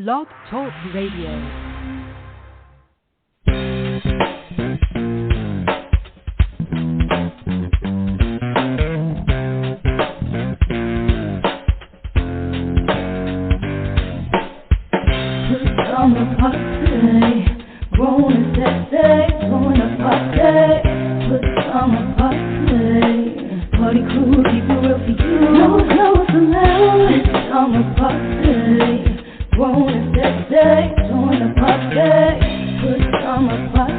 Blog Talk Radio. Party crew, keep it real for you. No clothes allowed. It's summer party. Grown and sexy, join the party. Put summer party.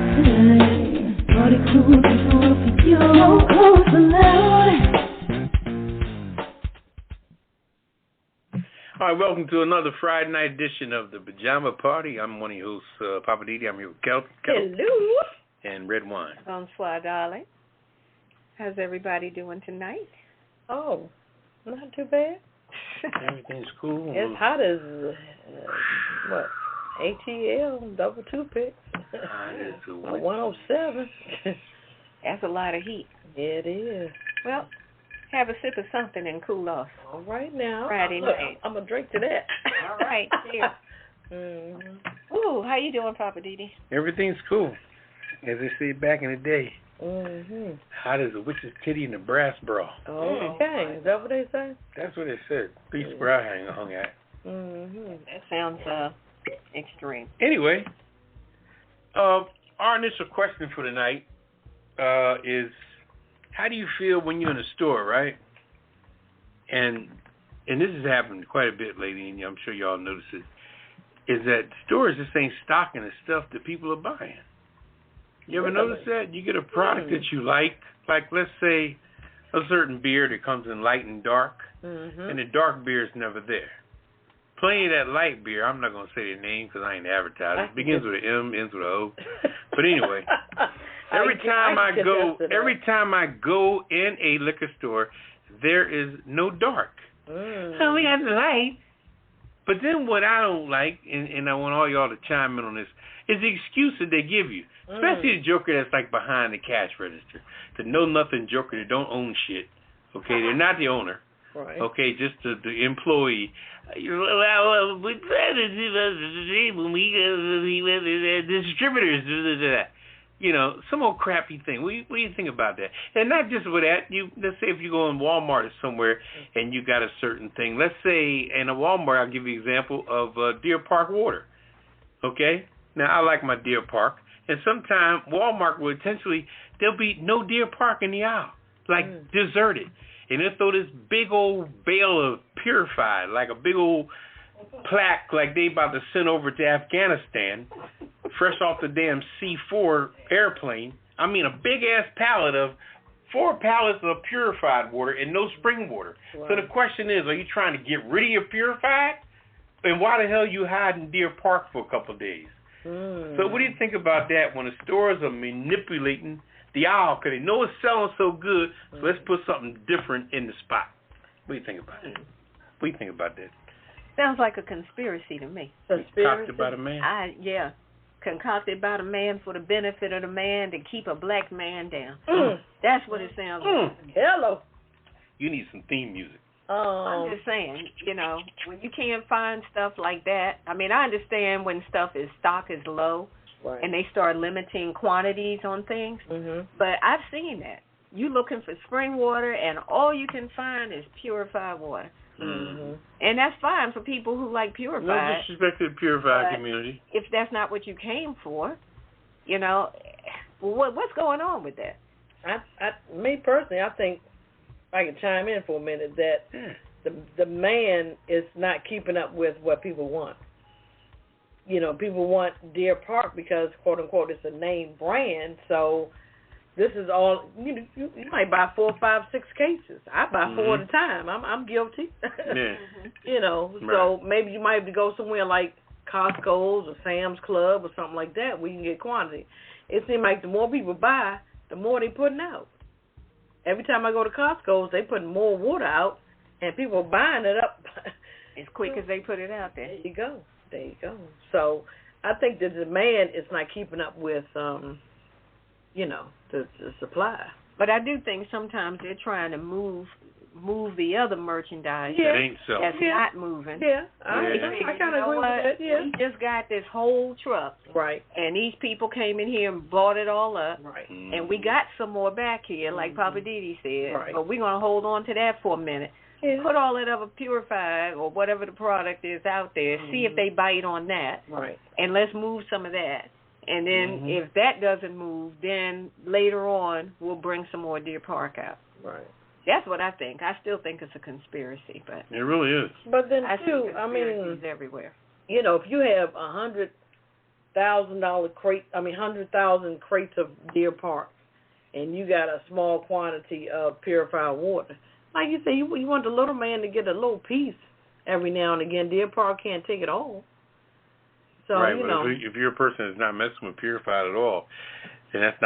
Party crew, keep it real for you. No clothes allowed. All right, welcome to another Friday night edition of the Pajama Party. I'm one of your hosts, Poppa DD. I'm here with Ketel. Hello. And Redwine. Bonsoir, darling. How's everybody doing tonight? Oh, not too bad. Everything's cool. It's hot as, ATL, double toothpicks. 107. That's a lot of heat. Yeah, it is. Well, have a sip of something and cool off. All right now. Friday night. I'm going to drink to that. All right, cheers. Ooh, how you doing, Poppa DD? Everything's cool. As they say back in the day. Hot as a witch's titty in a brass bra. Oh, okay. Is that what they say? That's what they said. Beach bra hung at. That sounds extreme. Anyway, our initial question for tonight is, how do you feel when you're in a store, right? And this has happened quite a bit lately, and I'm sure y'all notice it, is that stores just ain't stocking the stuff that people are buying. You ever notice that? You get a product that you like let's say a certain beer that comes in light and dark, and the dark beer is never there. Plenty of that light beer, I'm not going to say the name because I ain't advertising. It begins with an M, ends with an O. But anyway, every time I go in a liquor store, there is no dark. So we got the light. But then what I don't like, and I want all y'all to chime in on this, is the excuse that they give you. Especially the joker that's like behind the cash register. The know-nothing joker that don't own shit. Okay, they're not the owner. Right. Okay, just the employee. The distributors, you know, some old crappy thing. What do you think about that? And not just with that. Let's say if you go in Walmart or somewhere and you got a certain thing. Let's say in a Walmart, I'll give you an example of Deer Park water. Okay? Now, I like my Deer Park. And sometimes Walmart will intentionally, there'll be no Deer Park in the aisle, like deserted. And they'll throw this big old bale of purified, like a big old plaque like they about to send over to Afghanistan, fresh off the damn C-4 airplane. I mean, a big-ass pallet of 4 pallets of purified water and no spring water. Wow. So the question is, are you trying to get rid of your purified? And why the hell you hiding Deer Park for a couple of days? So what do you think about that when the stores are manipulating the aisle because they know it's selling so good, so let's put something different in the spot? What do you think about it? What do you think about that? Sounds like a conspiracy to me. Concocted by the man? Concocted by the man for the benefit of the man to keep a black man down. That's what it sounds like. Hello. You need some theme music. I'm just saying, you know, when you can't find stuff like that, I mean, I understand when stock is low, right, and they start limiting quantities on things, but I've seen that. You looking for spring water, and all you can find is purified water. And that's fine for people who like purified. No disrespect to the purified community. If that's not what you came for, you know, what's going on with that? Me personally, I think, I can chime in for a minute, that the man is not keeping up with what people want. You know, people want Deer Park because, quote unquote, it's a name brand. So this is all, you might buy 4, 5, 6 cases. I buy 4 at a time. I'm guilty. You know, so maybe you might have to go somewhere like Costco's or Sam's Club or something like that where you can get quantity. It seems like the more people buy, the more they putting out. Every time I go to Costco's, they put more water out, and people are buying it up as quick as they put it out there. There you go. So I think the demand is not keeping up with, you know, the supply. But I do think sometimes they're trying to move move the other merchandise. That ain't so. That's not moving. Yeah, I kind of agree with that. Yeah, we just got this whole truck, right? And these people came in here and bought it all up, right? And we got some more back here, like Poppa DD said. Right. But we're gonna hold on to that for a minute. Yeah. Put all that other purified or whatever the product is out there. See if they bite on that. Right. And let's move some of that. And then if that doesn't move, then later on we'll bring some more Deer Park out. Right. That's what I think. I still think it's a conspiracy, but it really is. But then I too, see conspiracies everywhere. You know, if you have $100,000 crate, 100,000 crates of Deer Park, and you got a small quantity of purified water, like you say, you want the little man to get a little piece every now and again. Deer Park can't take it all. So, right, you but know, if you're a person that's not messing with purified at all, then that's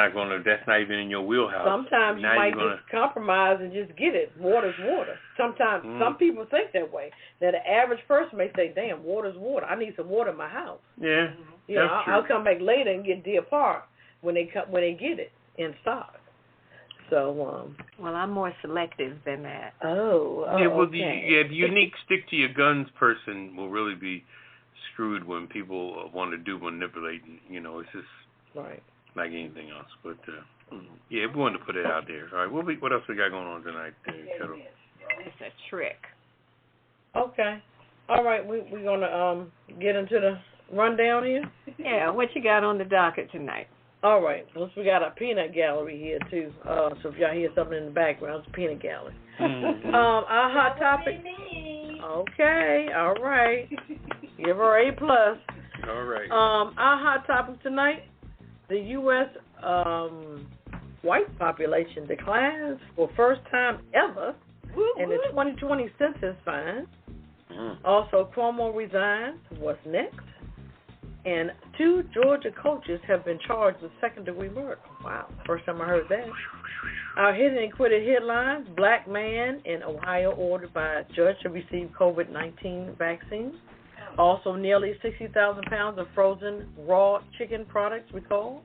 not even in your wheelhouse. Sometimes you might just compromise and just get it. Water's water. Sometimes some people think that way. That the average person may say, "Damn, water's water. I need some water in my house." Yeah, that's true. I'll come back later and get Deer Park when they get it in stock. So, well, I'm more selective than that. The unique stick to your guns person will really be screwed when people want to manipulate. You know, it's just right. Like anything else, but we wanted to put it out there. All right, what else we got going on tonight, Ketel? It's a trick. Okay, all right. We're gonna get into the rundown here. Yeah, what you got on the docket tonight? All right. Well, we got a peanut gallery here too. So if y'all hear something in the background, it's a peanut gallery. Our hot topic. Okay. All right. Give her A+. All right. Our hot topic tonight. The U.S. White population declines for first time ever in the 2020 census find. Also, Cuomo resigns. What's next? And 2 Georgia coaches have been charged with second-degree murder. Wow, first time I heard that. Our hidden and quitted headlines: Black man in Ohio ordered by a judge to receive COVID-19 vaccine. Also, nearly 60,000 pounds of frozen raw chicken products recalled.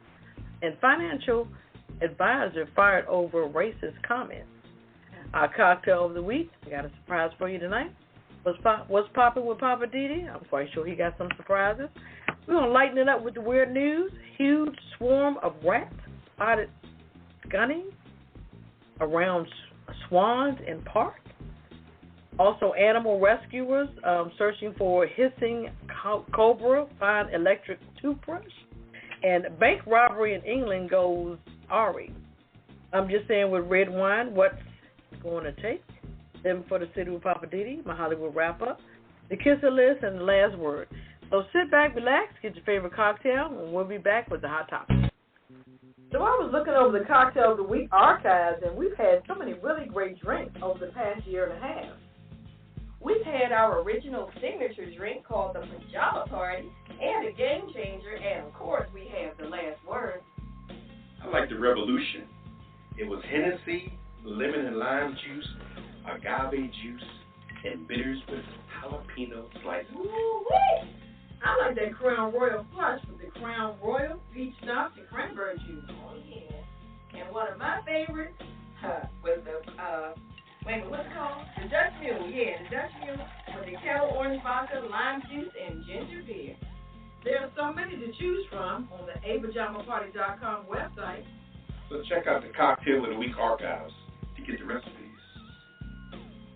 And financial advisor fired over racist comments. Our cocktail of the week, we got a surprise for you tonight. What's popping with Poppa DD? I'm quite sure he got some surprises. We're going to lighten it up with the weird news. Huge swarm of rats spotted gunning around swans in park. Also, animal rescuers searching for hissing cobra, find electric toothbrush. And bank robbery in England goes Ari. I'm just saying with Redwine, what's going to take? Then for the city with Poppa DD, my Hollywood wrap-up, the kisser list, and the last word. So sit back, relax, get your favorite cocktail, and we'll be back with the hot topic. So I was looking over the Cocktail of the Week archives, and we've had so many really great drinks over the past year and a half. We've had our original signature drink called the Pajama Party and a game changer, and of course we have the last word. I like the Revolution. It was Hennessy, lemon and lime juice, agave juice, and bitters with jalapeno slices. Woo-wee! I like that Crown Royal Flush with the Crown Royal, peach schnapps, and cranberry juice. Oh yeah. And one of my favorites was the what's it called? The Dutch Mule, the Dutch Mule with the Ketel orange vodka, lime juice, and ginger beer. There are so many to choose from on the apajamaparty.com website. So check out the Cocktail of the Week archives to get the recipes.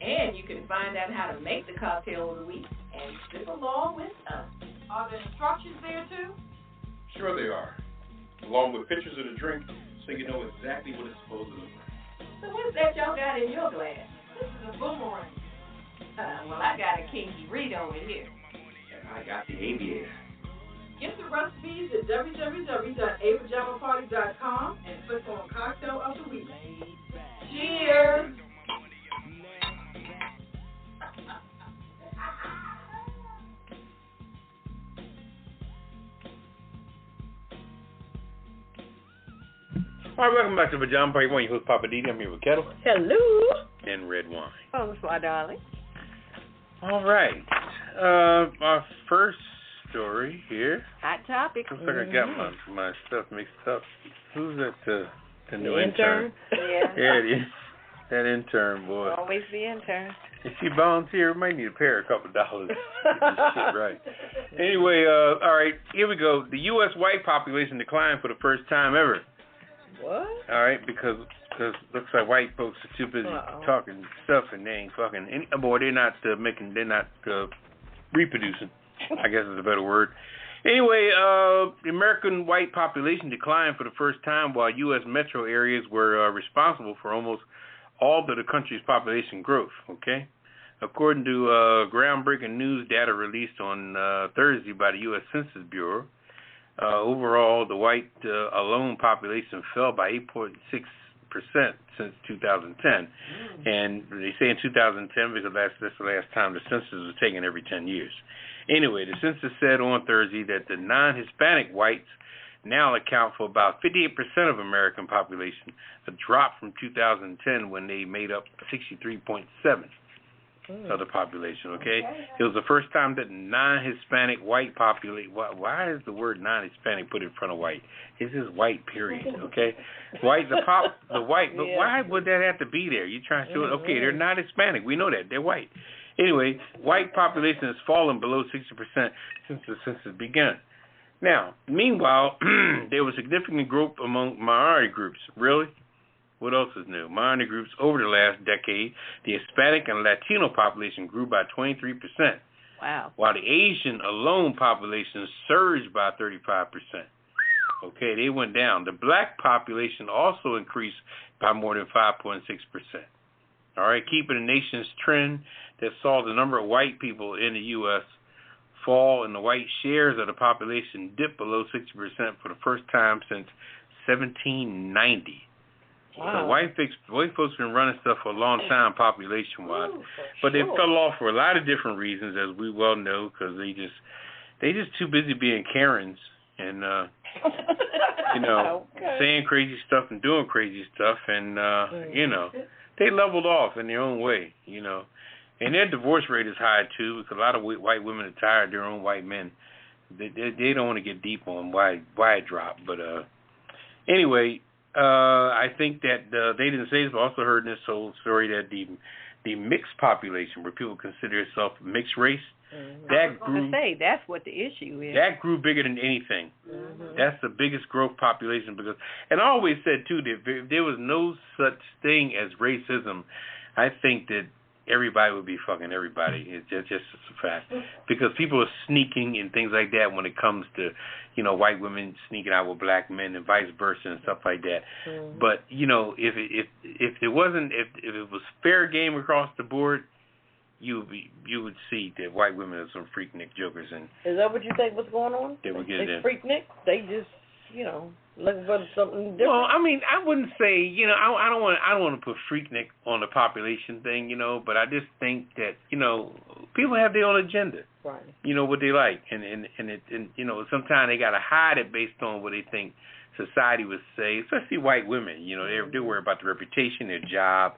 And you can find out how to make the Cocktail of the Week and sip along with us. Are there instructions there too? Sure they are, along with pictures of the drink so you know exactly what it's supposed to look like. So what's that y'all got in your glass? This is a boomerang. Well, I got a Kinky Reed over here. And I got the aviator. Get the recipes at www.apajamaparty.com and click on Cocktail of the Week. Cheers! All right, welcome back to Pajama Party. One, your host, Poppa DD. I'm here with Ketel. Hello. And Redwine. Oh, my darling. All right. Our first story here. Hot topic. Looks like I got my stuff mixed up. Who's that? The new intern? Yeah. Yeah, it is. That intern, boy. Always the intern. If she volunteer, we might need to pay her a couple $. Get this shit right. Anyway, all right, here we go. The U.S. white population declined for the first time ever. What? All right, because looks like white folks are too busy talking stuff and they ain't fucking. They're not reproducing. I guess is a better word. Anyway, the American white population declined for the first time, while U.S. metro areas were responsible for almost all of the country's population growth. Okay, according to groundbreaking news data released on Thursday by the U.S. Census Bureau, overall the white alone population fell by 8.6% since 2010, and they say in 2010 because that's the last time the census was taken every 10 years. Anyway, the census said on Thursday that the non-Hispanic whites now account for about 58% of American population, a drop from 2010 when they made up 63.7% of the population, okay? It was the first time that non-Hispanic white population, why is the word non-Hispanic put in front of white? It's just white, period, okay? White, the white, but why would that have to be there? You're trying to show it, okay, they're not Hispanic. We know that. They're white. Anyway, white population has fallen below 60% since the census began. Now, meanwhile, there was significant growth among minority groups. Really? What else is new? Minority groups over the last decade, the Hispanic and Latino population grew by 23%. Wow. While the Asian alone population surged by 35%. Okay, they went down. The black population also increased by more than 5.6%. All right, keeping the nation's trend that saw the number of white people in the U.S. fall and the white shares of the population dip below 60% for the first time since 1790. Wow. So white folks been running stuff for a long time, population-wise, but they fell off for a lot of different reasons, as we well know, because they just too busy being Karens and saying crazy stuff and doing crazy stuff, and they leveled off in their own way, and their divorce rate is high too, because a lot of white women are tired of their own white men. They don't want to get deep on why it dropped, but anyway. I think that they didn't say this, but I also heard in this whole story that the mixed population, where people consider themselves mixed race, that grew. I was going to say that's what the issue is. That grew bigger than anything. That's the biggest growth population because, and I always said too that if there was no such thing as racism, I think that everybody would be fucking everybody. It's just a fact. Because people are sneaking and things like that when it comes to, white women sneaking out with black men and vice versa and stuff like that. But, if it was fair game across the board, you would see that white women are some freaknik jokers. And is that what you think was going on? They freaknik? They just, looking for something different. Well, I mean, I wouldn't say, I don't want to put freaknik on the population thing, but I just think that, people have their own agenda. Right. What they like, and sometimes they gotta hide it based on what they think society would say, especially white women. They're worried about their reputation, their job,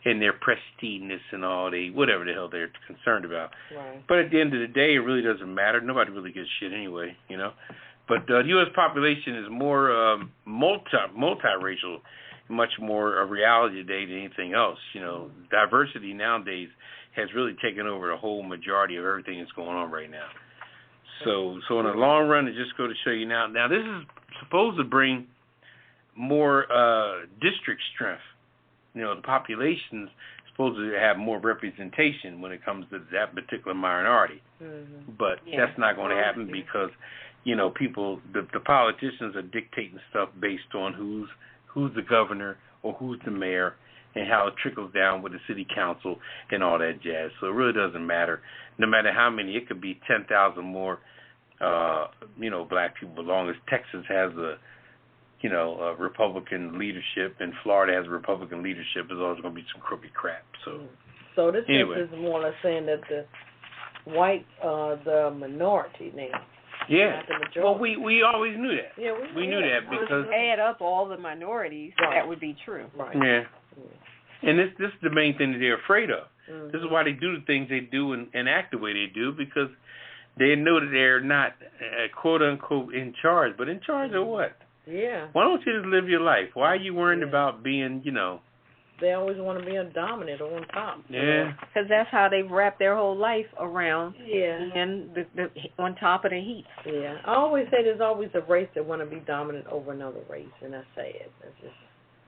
and their prestigeness and all whatever the hell they're concerned about. Right. But at the end of the day, it really doesn't matter. Nobody really gives shit anyway, But the U.S. population is more multiracial, much more a reality today than anything else. Diversity nowadays has really taken over the whole majority of everything that's going on right now. So in the long run, it just go to show you now. Now this is supposed to bring more district strength. The population's supposed to have more representation when it comes to that particular minority. But that's not going to happen because people, the politicians are dictating stuff based on who's the governor or who's the mayor and how it trickles down with the city council and all that jazz. So it really doesn't matter. No matter how many, it could be 10,000 more, black people, as long as Texas has a Republican leadership and Florida has a Republican leadership, there's always going to be some crooked crap. So this is more or less saying that the whites are the minority now. Yeah. Well, we always knew that. Yeah, we knew that because add up all the minorities, that would be true. Right. Yeah. And this is the main thing that they're afraid of. This is why they do the things they do and act the way they do, because they know that they're not quote unquote in charge, but in charge of what? Yeah. Why don't you just live your life? Why are you worrying about being, they always want to be a dominant or on top. Yeah. Because that's how they've wrapped their whole life around. Yeah. And the on top of the heap. Yeah. I always say there's always a race that want to be dominant over another race, and that's sad.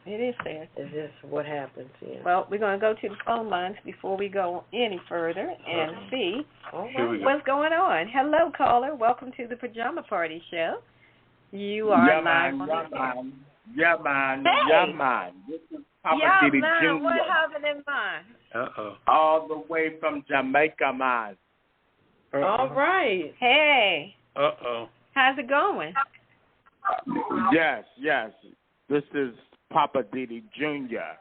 It is sad. It's just what happens. Yeah. Well, we're going to go to the phone lines before we go any further and see what's going on. Hello, caller. Welcome to the Pajama Party Show. You are live on the air. Yeah, man. Hey. Yeah, man. This is Poppa DD Jr. What happened in mine? Uh-oh. All the way from Jamaica, man. All right. Hey. Uh-oh. How's it going? Yes. This is Poppa DD Jr.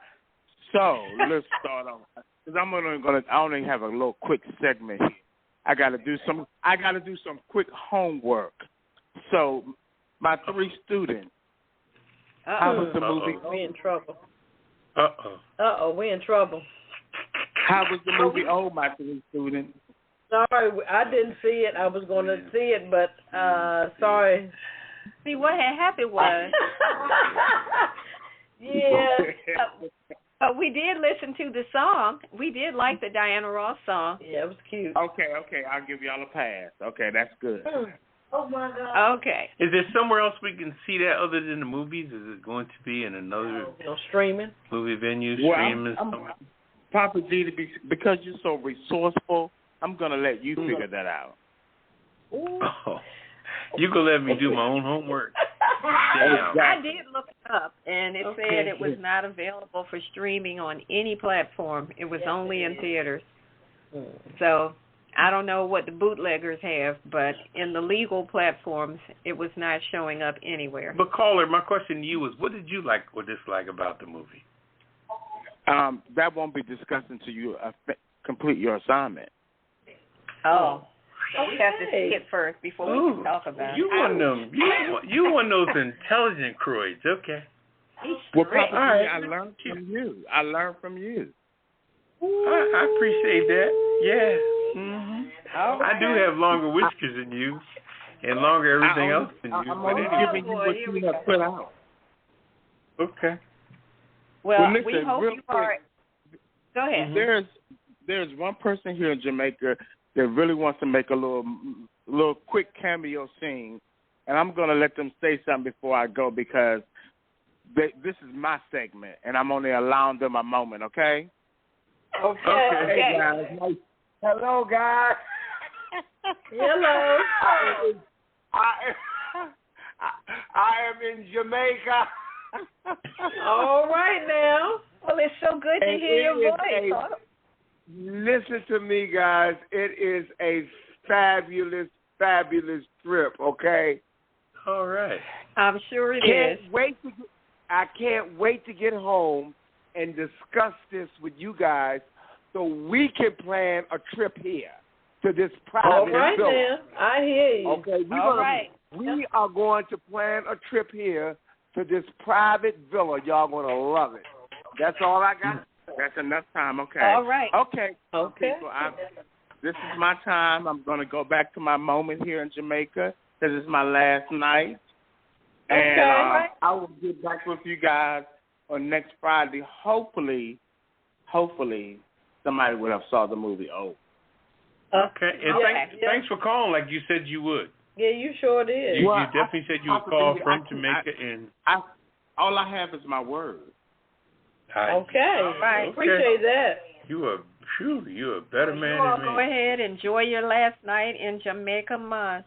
So let's start off. Because I only have a little quick segment here. I gotta do some quick homework. So my 3 students. How was the movie? We in trouble. We in trouble. How was the movie? Oh, my 3 students. Sorry, I didn't see it. I was going to see it, but sorry. See, what had happened was... Yeah. But we did listen to the song. We did like the Diana Ross song. Yeah, it was cute. Okay, I'll give y'all a pass. Okay, that's good. Oh, my God. Okay. Is there somewhere else we can see that other than the movies? Is it going to be in another streaming movie venue, Well, streaming? Poppa DD, because you're so resourceful, I'm going to let you figure that out. Oh, you can let me do my own homework. I did look it up, and it said it was not available for streaming on any platform. It was only in theaters. So I don't know what the bootleggers have, but in the legal platforms, it was not showing up anywhere. But caller, my question to you was, what did you like or dislike about the movie? That won't be discussed until you complete your assignment. Oh. So we have to see it first before we can talk about you it. One of them. You one of those intelligent croids. Okay. Well, Poppa, I learned from you. I appreciate that. Yeah. Mm-hmm. I do have longer whiskers than you and longer everything else than you. I'm only giving you what you have put out. Okay. Well, listen, we hope you are. Go ahead. There's one person here in Jamaica that really wants to make a little quick cameo scene, and I'm going to let them say something before I go because this is my segment, and I'm only allowing them a moment, okay? Okay. Hey, guys. Hello, guys. Hello. I am in Jamaica. All right now. Well, it's so good to hear your voice. Listen to me, guys. It is a fabulous, fabulous trip, okay? All right. I'm sure it is. I can't wait to get home and discuss this with you guys so we can plan a trip here to this private All right villa. now. I hear you. Okay, we are going to plan a trip here to this private villa. Y'all going to love it. That's all I got. That's enough time, okay? All right. Okay. People, this is my time. I'm going to go back to my moment here in Jamaica. This is my last night. And I will get back with you guys on next Friday. Hopefully, somebody would have saw the movie. Okay. And thanks for calling like you said you would. Yeah, you sure did. You definitely said you would call from Jamaica. All I have is my word. Okay. Right. Appreciate that. You are a better man than me. Go ahead, enjoy your last night in Jamaica, man.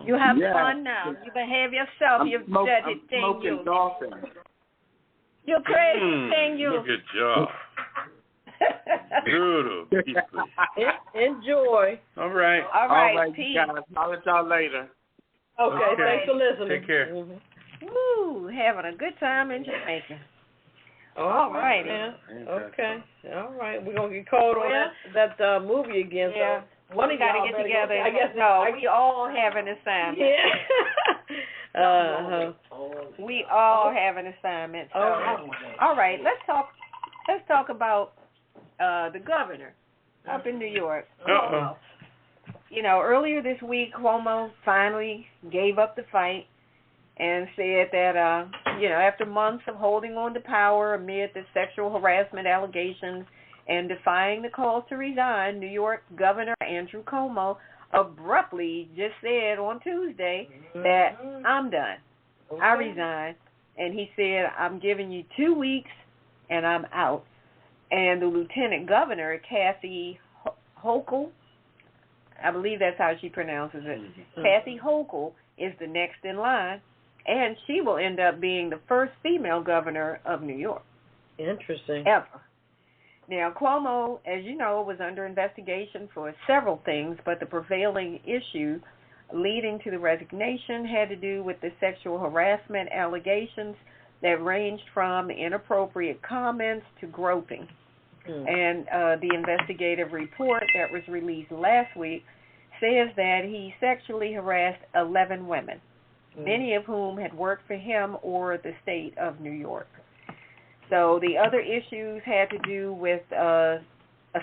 You have fun now. You behave yourself. You've said it, thing you. You're crazy, thing you. Good job. Brutal. Enjoy. All right. All right, peace. Guys. I'll let y'all later. Okay, thanks for listening. Take care. Woo, having a good time in Jamaica. All right, man. Okay. All right. We're going to get called on that movie again. Yeah. So one we got to get together. I guess we all have an assignment. Yeah. We all have an assignment. So. All right. Let's talk about the governor up in New York. You know, earlier this week, Cuomo finally gave up the fight and said that after months of holding on to power amid the sexual harassment allegations and defying the calls to resign, New York Governor Andrew Cuomo abruptly just said on Tuesday that I'm done. Okay. I resign. And he said, I'm giving you 2 weeks and I'm out. And the Lieutenant Governor, Kathy Hochul, I believe that's how she pronounces it, Kathy Hochul is the next in line, and she will end up being the first female governor of New York. Interesting. Ever. Now, Cuomo, as you know, was under investigation for several things, but the prevailing issue leading to the resignation had to do with the sexual harassment allegations that ranged from inappropriate comments to groping. And the investigative report that was released last week says that he sexually harassed 11 women, many of whom had worked for him or the state of New York. So the other issues had to do with a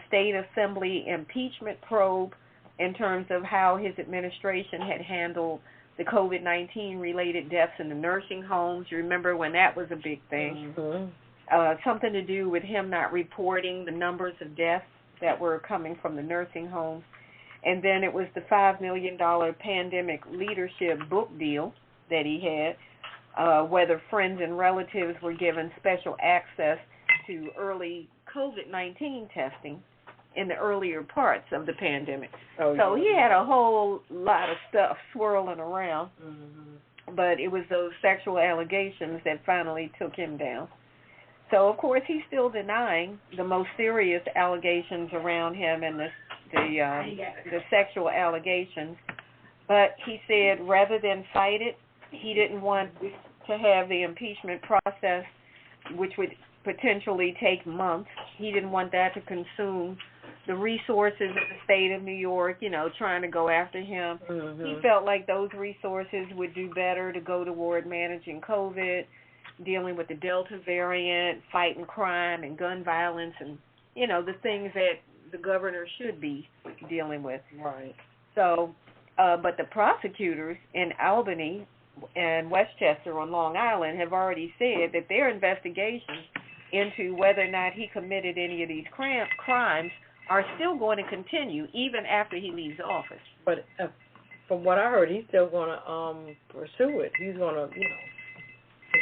state assembly impeachment probe in terms of how his administration had handled the COVID-19 related deaths in the nursing homes. You remember when that was a big thing. Something to do with him not reporting the numbers of deaths that were coming from the nursing homes. And then it was the $5 million pandemic leadership book deal that he had, whether friends and relatives were given special access to early COVID-19 testing in the earlier parts of the pandemic. So he had a whole lot of stuff swirling around, but it was those sexual allegations that finally took him down. So, of course, he's still denying the most serious allegations around him and the sexual allegations. But he said rather than fight it, he didn't want to have the impeachment process, which would potentially take months. He didn't want that to consume the resources of the state of New York, trying to go after him. He felt like those resources would do better to go toward managing COVID, dealing with the Delta variant, fighting crime and gun violence, and, the things that the governor should be dealing with. Right. So, but the prosecutors in Albany and Westchester on Long Island have already said that their investigations into whether or not he committed any of these crimes are still going to continue even after he leaves office. But from what I heard, he's still going to pursue it. He's going to,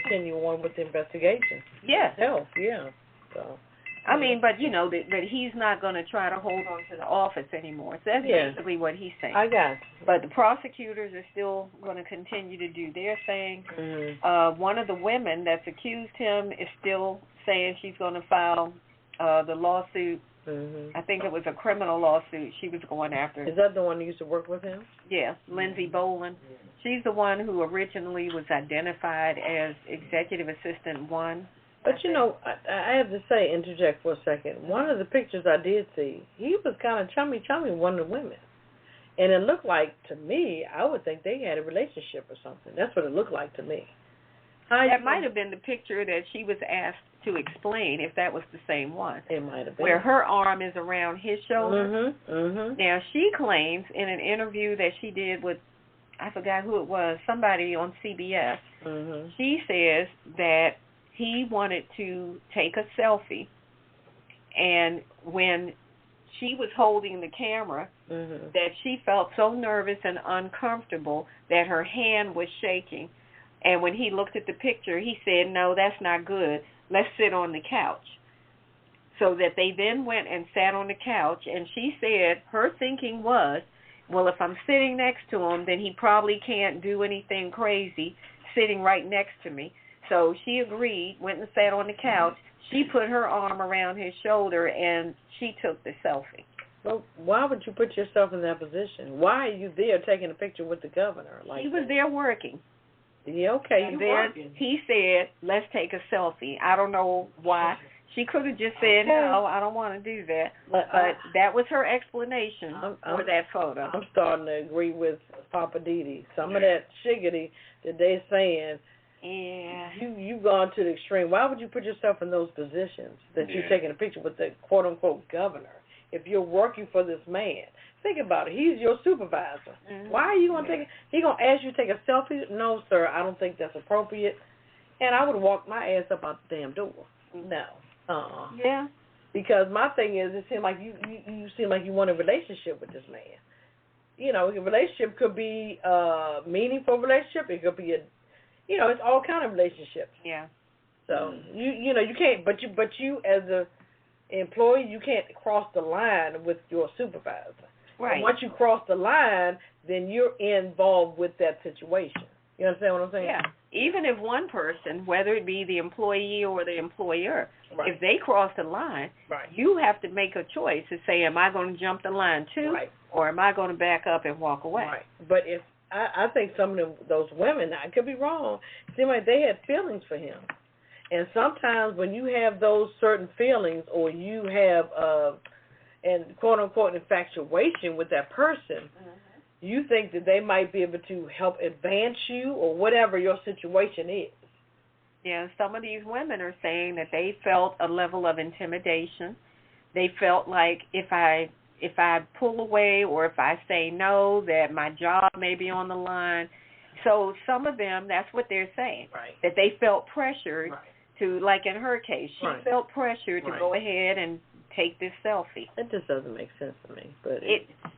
continue on with the investigation. Yeah. Himself, yeah. So. I mean, but that he's not going to try to hold on to the office anymore. So that's basically what he's saying. I got it. But the prosecutors are still going to continue to do their thing. One of the women that's accused him is still saying she's going to file the lawsuit. I think it was a criminal lawsuit she was going after. Is that the one who used to work with him? Yeah, Lindsay Boland. She's the one who originally was identified as Executive Assistant 1. But, I have to say, interject for a second. One of the pictures I did see, he was kind of chummy with one of the women. And it looked like, to me, I would think they had a relationship or something. That's what it looked like to me. That might have been the picture that she was asked to explain, if that was the same one. It might have been. Where her arm is around his shoulder. Now, she claims in an interview that she did with, I forgot who it was, somebody on CBS, she says that he wanted to take a selfie, and when she was holding the camera, that she felt so nervous and uncomfortable that her hand was shaking. And when he looked at the picture, he said, no, that's not good. Let's sit on the couch. So that they then went and sat on the couch, and she said her thinking was, well, if I'm sitting next to him, then he probably can't do anything crazy sitting right next to me. So she agreed, went and sat on the couch. She put her arm around his shoulder, and she took the selfie. Well, why would you put yourself in that position? Why are you there taking a picture with the governor? He was there working. Yeah, okay. And then he said, let's take a selfie. I don't know why. She could have just said, no, I don't want to do that. But that was her explanation for that photo. I'm starting to agree with Poppa DD. Some of that shiggity that they're saying, you've gone to the extreme. Why would you put yourself in those positions that you're taking a picture with the quote-unquote governor if you're working for this man? Think about it. He's your supervisor. Why are you going to take it? He's going to ask you to take a selfie? No, sir, I don't think that's appropriate. And I would walk my ass up out the damn door. No. Yeah. Because my thing is, it seems like you seem like you want a relationship with this man. You know, a relationship could be a meaningful relationship. It could be it's all kind of relationships. Yeah. So you can't, but you as a employee, you can't cross the line with your supervisor. Right. And once you cross the line, then you're involved with that situation. You understand what I'm saying? Yeah. Even if one person, whether it be the employee or the employer, right. if they cross the line, right. you have to make a choice to say, am I going to jump the line too, right. or am I going to back up and walk away? Right. But if I think some of those women, I could be wrong, seem like they had feelings for him. And sometimes when you have those certain feelings, or you have an quote unquote infatuation with that person, you think that they might be able to help advance you or whatever your situation is. Yeah, some of these women are saying that they felt a level of intimidation. They felt like if I pull away or if I say no, that my job may be on the line. So some of them, that's what they're saying, right. that they felt pressured right. to, like in her case, she right. felt pressured to right. go ahead and take this selfie. It just doesn't make sense to me. But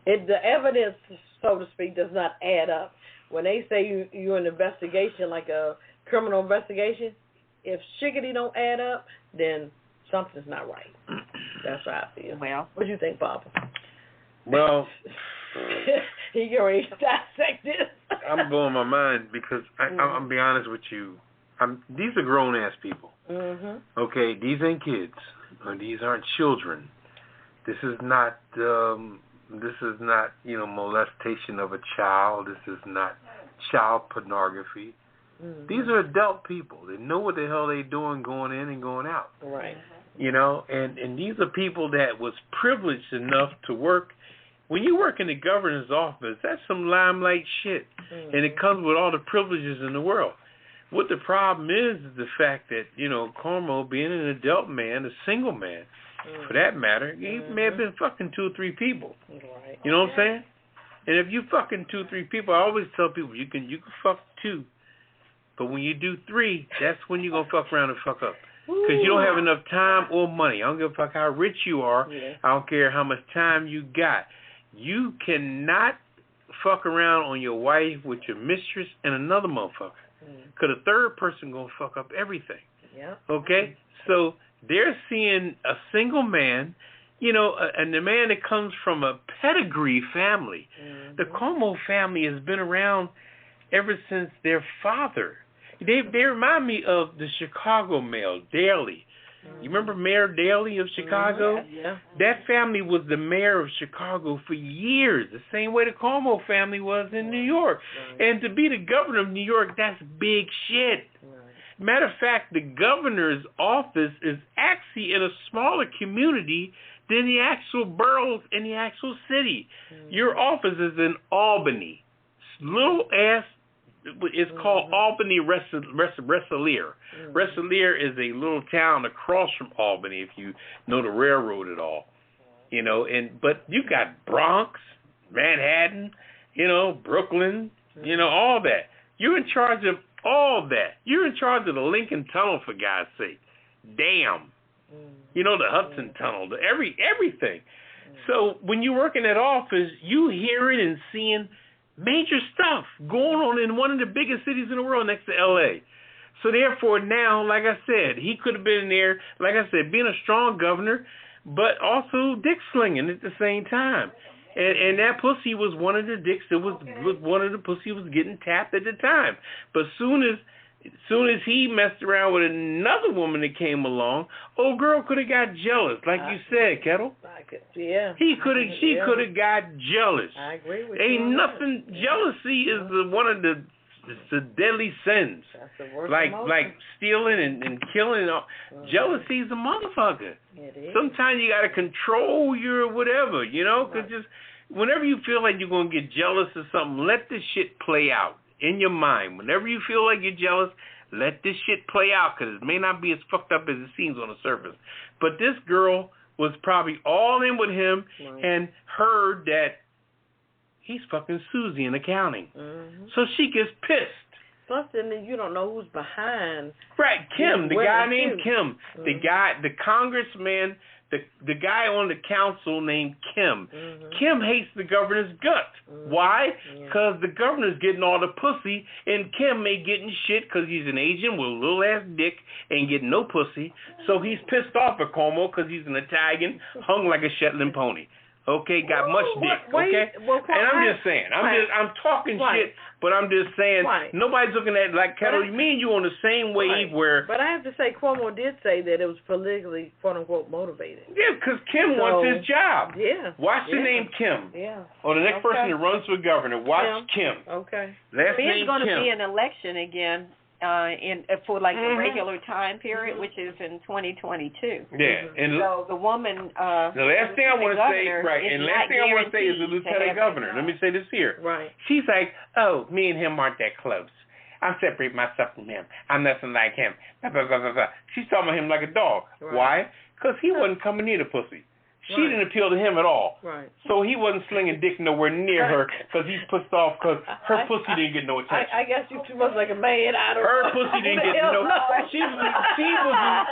the evidence, so to speak, does not add up. When they say you're an investigation, like a criminal investigation, if shiggity don't add up, then something's not right. That's how I feel. Well, what do you think, Papa? Well, he can ready to dissect this. I'm blowing my mind because I'm be honest with you. These are grown ass people. Mm-hmm. Okay, these ain't kids. These aren't children. This is not molestation of a child. This is not child pornography. Mm-hmm. These are adult people. They know what the hell they're doing, going in and going out. Right. And these are people that was privileged enough to work. When you work in the governor's office, that's some limelight shit. Mm-hmm. And it comes with all the privileges in the world. What the problem is the fact that, Cormo, being an adult man, a single man, for that matter, he may have been fucking 2 or 3 people. Right. You know what I'm saying? And if you fucking 2 or 3 people, I always tell people you can fuck 2, but when you do 3, that's when you're gonna fuck around and fuck up. Because you don't have enough time or money. I don't give a fuck how rich you are. Yeah. I don't care how much time you got. You cannot fuck around on your wife with your mistress and another motherfucker. Because a third person going to fuck up everything. Yeah. Okay? So they're seeing a single man, and the man that comes from a pedigree family. Mm-hmm. The Como family has been around ever since their father. They remind me of the Chicago Mayor, Daley. You remember Mayor Daley of Chicago? Yeah. That family was the mayor of Chicago for years, the same way the Cuomo family was in New York. Right. And to be the governor of New York, that's big shit. Right. Matter of fact, the governor's office is actually in a smaller community than the actual boroughs in the actual city. Your office is in Albany. Little ass. It's called Albany Rensselaer. Rensselaer is a little town across from Albany, if you know the railroad at all. But you got Bronx, Manhattan, Brooklyn, all that. You're in charge of all that. You're in charge of the Lincoln Tunnel, for God's sake. Damn. The Hudson Tunnel, everything. So when you work in that office, you hear it and seeing major stuff going on in one of the biggest cities in the world next to L.A. So therefore now, like I said, he could have been there, like I said, being a strong governor, but also dick slinging at the same time. And that pussy was one of the dicks that was one of the pussy was getting tapped at the time. But soon as he messed around with another woman that came along, old girl could have got jealous, like you said, Ketel. Yeah. She could have got jealous. I agree with you. Ain't nothing. Yeah. Jealousy is one of the deadly sins. That's the worst like stealing and killing. Jealousy is a motherfucker. It is. Sometimes you got to control your whatever, because just whenever you feel like you're gonna get jealous of something, let this shit play out in your mind. Whenever you feel like you're jealous, let this shit play out, because it may not be as fucked up as it seems on the surface. But this girl was probably all in with him and heard that he's fucking Susie in accounting. Mm-hmm. So she gets pissed. Plus, then you don't know who's behind. Right, Kim, the guy named Kim, Mm-hmm. the congressman, the guy on the council named Kim. Mm-hmm. Kim hates the governor's guts. Mm-hmm. Why? Yeah. Because the governor's getting all the pussy, and Kim ain't getting shit because he's an Asian with a little ass dick, ain't getting no pussy. So he's pissed off at Cuomo because he's an Italian, hung like a Shetland pony. Okay, got much dick. Okay, and I'm just saying, I'm talking shit, but I'm just saying, nobody's looking at it like Ketel. Me and you on the same wave where. But I have to say, Cuomo did say that it was politically quote unquote motivated. Yeah, because Kim wants his job. Yeah. Watch the name Kim. Yeah. Or the next person that runs for governor. Watch Kim. Okay. Last There's name going to Kim. be an election again. For like the regular time period, which is in 2022. Yeah, and so the woman. The last thing I want to say, and last thing I want to say is the lieutenant governor. Let me say this here. Right. She's like, oh, me and him aren't that close. I separate myself from him. I'm nothing like him. Blah, blah, blah, blah, blah. She's talking about him like a dog. Right. Why? Because he wasn't coming near the pussy. She didn't appeal to him at all. Right. So he wasn't slinging dick nowhere near her because he's pissed off because her pussy didn't get no attention. I guess you too much like a man. I don't Her know. pussy didn't get no. She was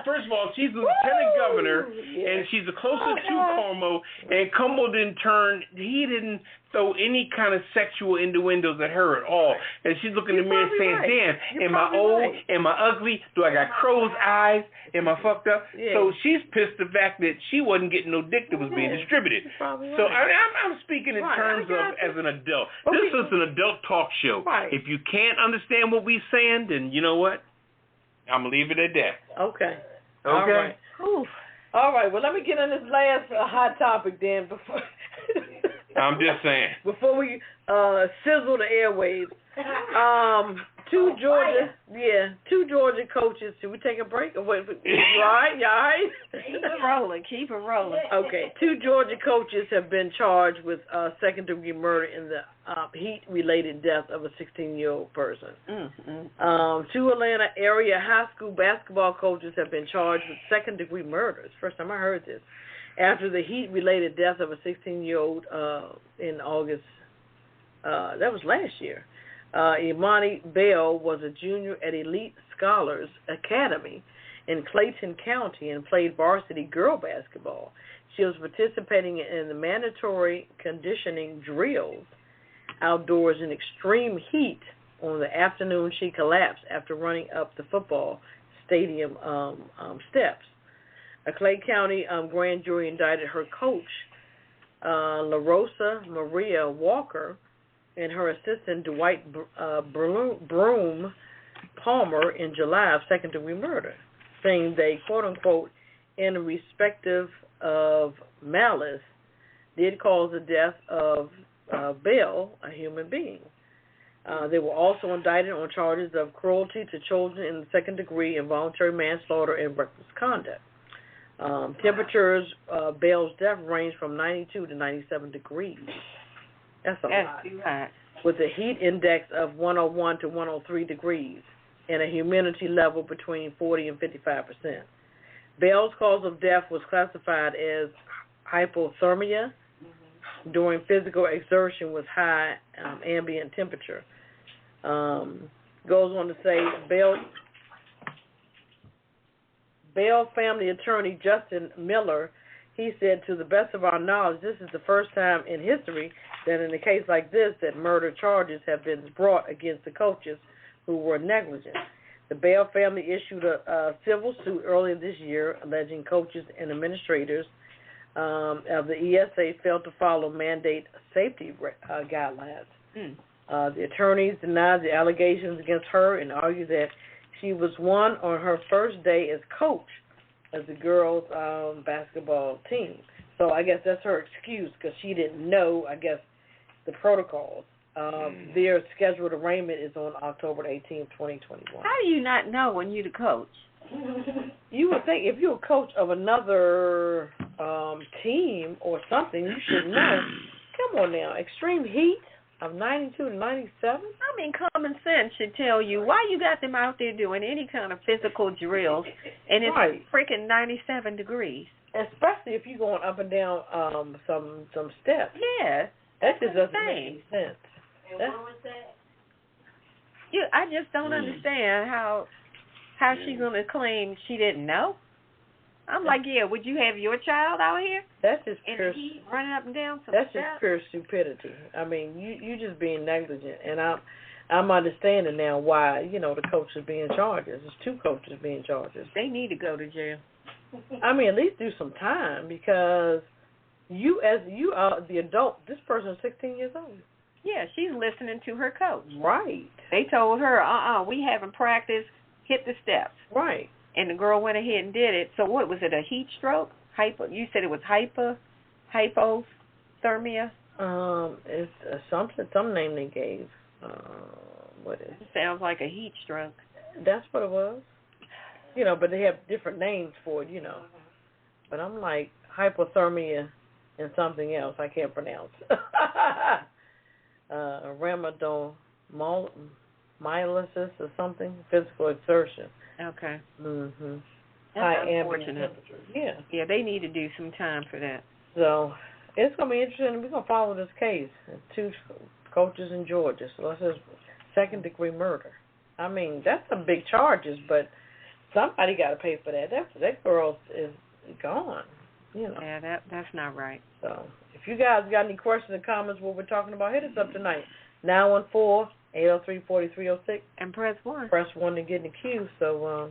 first of all, she's the lieutenant governor, and she's the closest to Cuomo. And Cuomo he didn't throw any kind of sexual innuendos at her at all. And she's looking in the mirror saying, "Damn, am I old? Am I ugly? Do I got crow's eyes? Am I fucked up?" Yeah. So she's pissed the fact that she wasn't getting no dick that was being distributed. So I'm speaking in terms of as an adult. This is an adult talk show. Right. If you can't understand what we're saying, then you know what? I'm going to leave it at that. Okay. Okay. All right. All right. Well, let me get on this last hot topic then. I'm just saying. Before we sizzle the airwaves. Two Georgia coaches. Should we take a break? Or wait, you all right? You all right? Keep it rolling. Okay. Two Georgia coaches have been charged with second-degree murder in the heat-related death of a 16-year-old person. Mm-hmm. Two Atlanta area high school basketball coaches have been charged with second-degree murder. It's the first time I heard this. After the heat-related death of a 16-year-old in August, that was last year. Imani Bell was a junior at Elite Scholars Academy in Clayton County and played varsity girl basketball. She was participating in the mandatory conditioning drills outdoors in extreme heat. On the afternoon, she collapsed after running up the football stadium steps. A Clay County grand jury indicted her coach, LaRosa Maria Walker, and her assistant, Dwight Broom Palmer, in July of second-degree murder, saying they, quote-unquote, in respective of malice, did cause the death of Bell, a human being. They were also indicted on charges of cruelty to children in the second degree, involuntary manslaughter, and reckless conduct. Temperatures, Bell's death ranged from 92 to 97 degrees. That's a lot. Too hot. With a heat index of 101 to 103 degrees and a humidity level between 40 and 55%. Bell's cause of death was classified as hypothermia during physical exertion with high ambient temperature. Goes on to say, Bell family attorney Justin Miller, he said, to the best of our knowledge, this is the first time in history that in a case like this that murder charges have been brought against the coaches who were negligent. The Bell family issued a civil suit earlier this year alleging coaches and administrators of the ESA failed to follow mandate safety guidelines. The attorneys denied the allegations against her and argued that she was one on her first day as coach of the girls' basketball team. So I guess that's her excuse because she didn't know, I guess, the protocols. Their scheduled arraignment is on October 18th, 2021. How do you not know when you're the coach? You would think if you're a coach of another team or something, you should know. Come on now, extreme heat of 92 to 97? I mean, common sense should tell you why you got them out there doing any kind of physical drills, and it's freaking 97 degrees. Especially if you're going up and down some steps. Yeah. That just doesn't make any sense. And what was that? I just don't understand how she's gonna claim she didn't know. I'm like, yeah, would you have your child out here? That's just in pure. The heat, running up and down some That's steps? just pure stupidity. I mean, you just being negligent, and I'm understanding now why the coach is being charged. There's 2 coaches being charged. They need to go to jail. I mean, at least do some time, because you are the adult. This person is 16 years old. Yeah, she's listening to her coach. Right. They told her, we haven't practiced. Hit the steps. Right. And the girl went ahead and did it. So what was it? A heat stroke? You said it was hypothermia. It's some name they gave. What is it? It sounds like a heat stroke. That's what it was. But they have different names for it. But I'm like hypothermia and something else I can't pronounce. Rhamnomyolysis or something. Physical exertion. Okay. Mm-hmm. That's unfortunate. Yeah. Yeah, they need to do some time for that. So it's going to be interesting. We're going to follow this case. 2 coaches in Georgia. So let's just second-degree murder. I mean, that's some big charges, but somebody got to pay for that. That girl is gone. Yeah, that's not right. So if you guys got any questions or comments what we're talking about, hit us up tonight. 914-803-4306. And press 1. Press 1 to get in the queue. So we're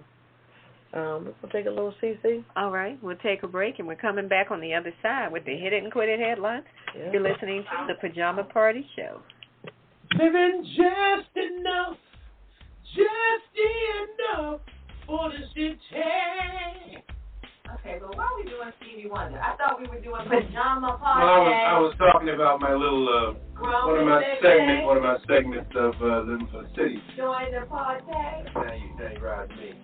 going to take a little CC. All right. We'll take a break, and we're coming back on the other side with the Hit It and Quit It headlines. Yeah. You're listening to the Pajama Party Show. Living just enough for the city. Okay, but why are we doing Stevie Wonder? I thought we were doing Pajama Party. Well, I was talking about my little one of my segments of Living for the City. Join the party. Now you ride me.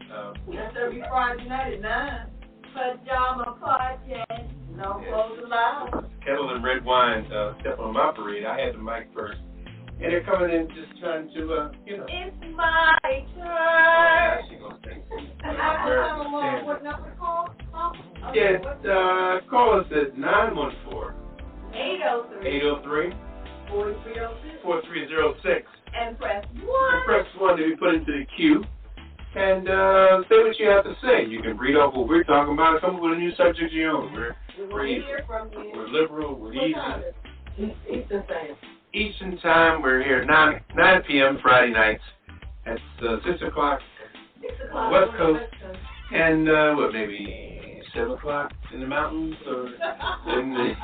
That's every Friday night at 9. Pajama Party. No clothes allowed. Ketel and Redwine step on my parade. I had the mic first. And they're coming in just trying to, It's my turn. Oh, she gonna sing What number to call? Yeah, call us at 914-803-4306. 4306. And press 1. Press 1 to be put into the queue. And say what you have to say. You can read off what we're talking about. Come up with a new subject of your own. We're hear from you. We're liberal. We're easy. Eastern time. Eastern time. We're here at 9 p.m. Friday nights. That's 6 o'clock. 6 o'clock. West Coast. And maybe 7 o'clock in the mountains, or in the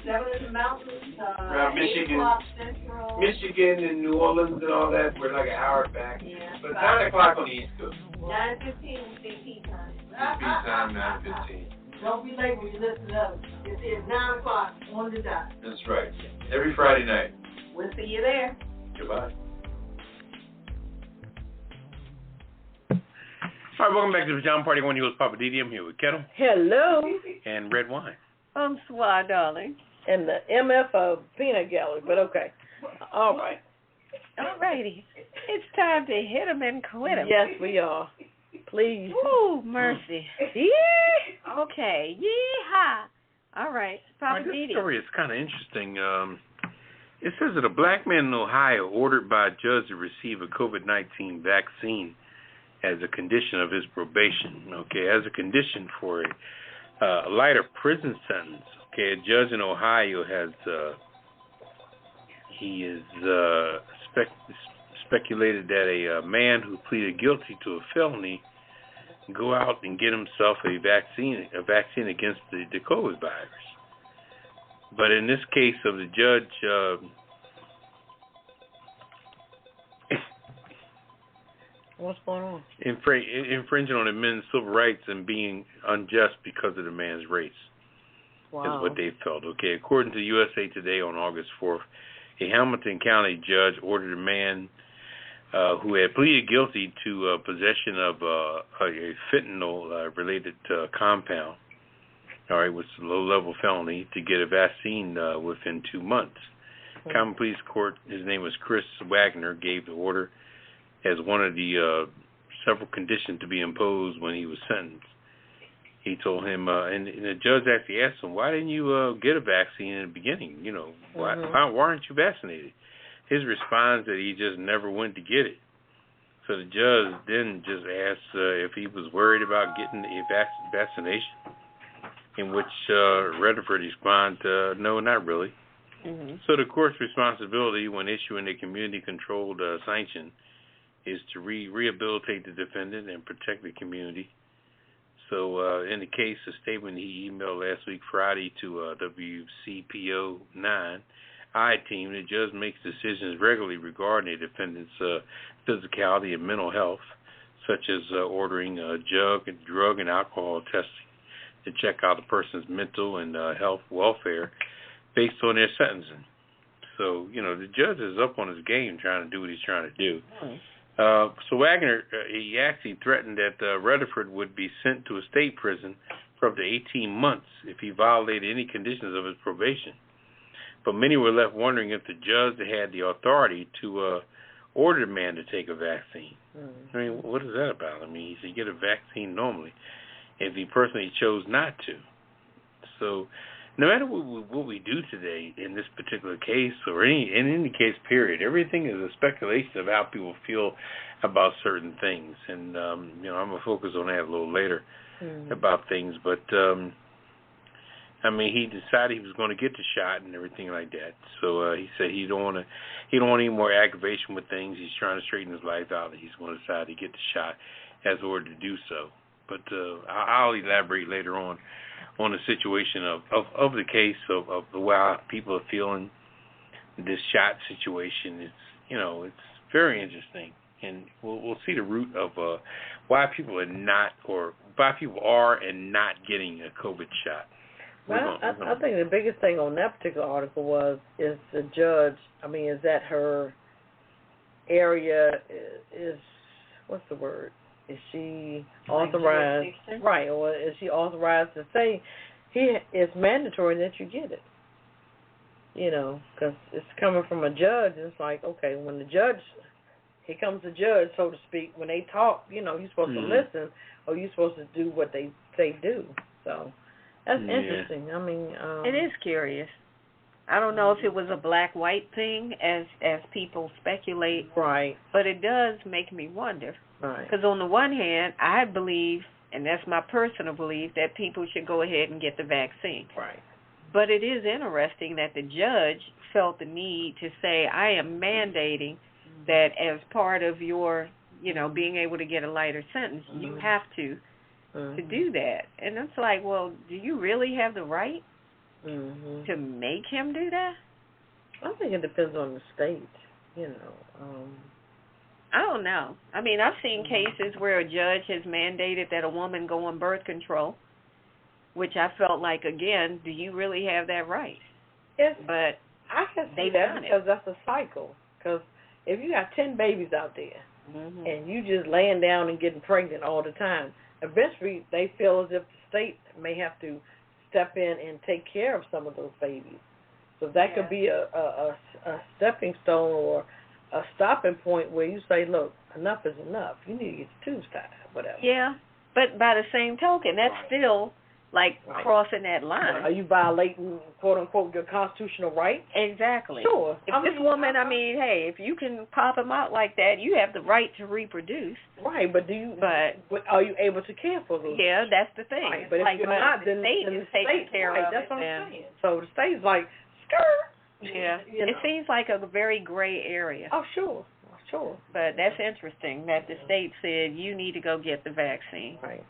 7 in the mountains. Around Michigan, 8 o'clock Central. Michigan and New Orleans and all that. We're like an hour back. Yeah. But 9 o'clock on the East Coast. 9:15 CP time. CP time 9:15. Don't be late when you listen up. It is 9 o'clock on the dot. That's right. Every Friday night. We'll see you there. Goodbye. All right, welcome back to the Pajama Party. One of you is Poppa DD. I'm here with Ketel. Hello. And Redwine. Bonsoir, darling. And the MF of Peanut Gallery, but okay. All right. All righty. It's time to hit 'em and quit 'em. Yes, we are. Please. Ooh, mercy. Yeah. Okay. Yeehaw. All right. Poppa This DD. story is kind of interesting. It says that a black man in Ohio ordered by a judge to receive a COVID-19 vaccine as a condition of his probation. Okay, as a condition for a lighter prison sentence. Okay, a judge in Ohio has speculated that a man who pleaded guilty to a felony go out and get himself a vaccine against the COVID virus. But in this case of the judge, what's going on? Infringing on the men's civil rights and being unjust because of the man's race. Wow. Is what they felt. Okay, according to USA Today on August 4th, a Hamilton County judge ordered a man who had pleaded guilty to possession of a fentanyl-related compound, all right, which is a low-level felony, to get a vaccine within 2 months. Common Police Court, his name was Chris Wagner, gave the order as one of the several conditions to be imposed when he was sentenced. He told him, and the judge actually asked him, why didn't you get a vaccine in the beginning? You know, why aren't you vaccinated? His response that he just never went to get it. So the judge then just asked if he was worried about getting a vaccination, in which Rutherford responded, no, not really. Mm-hmm. So the court's responsibility when issuing a community-controlled sanction is to rehabilitate the defendant and protect the community. So in the case, a statement he emailed last week Friday to WCPO 9 I-Team, the judge makes decisions regularly regarding a defendant's physicality and mental health, such as ordering drug and alcohol testing to check out a person's mental and health welfare based on their sentencing. So, the judge is up on his game trying to do what he's trying to do. So Wagner, he actually threatened that Rutherford would be sent to a state prison for up to 18 months if he violated any conditions of his probation. But many were left wondering if the judge had the authority to order the man to take a vaccine. I mean, what is that about? I mean, he said get a vaccine normally if he personally chose not to. So no matter what we do today in this particular case or in any case period, everything is a speculation of how people feel about certain things. And, I'm going to focus on that a little later about things. But, he decided he was going to get the shot and everything like that. So he said he don't want any more aggravation with things. He's trying to straighten his life out, and he's going to decide to get the shot as ordered to do so. But I'll elaborate later on the situation of the case of the way people are feeling this shot situation. It's very interesting, and we'll see the root of why people are not getting a COVID shot. I think the biggest thing on that particular article is the judge. Is that her area is what's the word? Is she authorized? Right, or is she authorized to say it's mandatory that you get it? Because it's coming from a judge. And it's like, okay, when here comes the judge, so to speak. When they talk, you're supposed to listen, or you're supposed to do what they do. So that's interesting. It is curious. I don't know if it was a black-white thing, as people speculate. Right. But it does make me wonder. Right. Because on the one hand, I believe, and that's my personal belief, that people should go ahead and get the vaccine. Right. But it is interesting that the judge felt the need to say, I am mandating that as part of your, being able to get a lighter sentence, you have to do that. And it's like, well, do you really have the right to make him do that? I think it depends on the state, I don't know. I've seen cases where a judge has mandated that a woman go on birth control, which I felt like, again, do you really have that right? Yes, but I can see that because that's a cycle. Because if you got 10 babies out there and you just laying down and getting pregnant all the time, eventually they feel as if the state may have to step in and take care of some of those babies. So that could be a stepping stone or a stopping point where you say, look, enough is enough. You need to get your tubes tied, whatever. Yeah, but by the same token, that's still crossing that line. Are you violating, quote unquote, your constitutional right? Exactly. Sure. If this woman, hey, if you can pop them out like that, you have the right to reproduce. Right, but are you able to care for them? Yeah, that's the thing. Right, but if you're not, then the state is taking care of it. That's what I'm saying. So the state's like, skirt. Yeah, it seems like a very gray area. Oh, sure. But that's interesting that the state said you need to go get the vaccine. Right.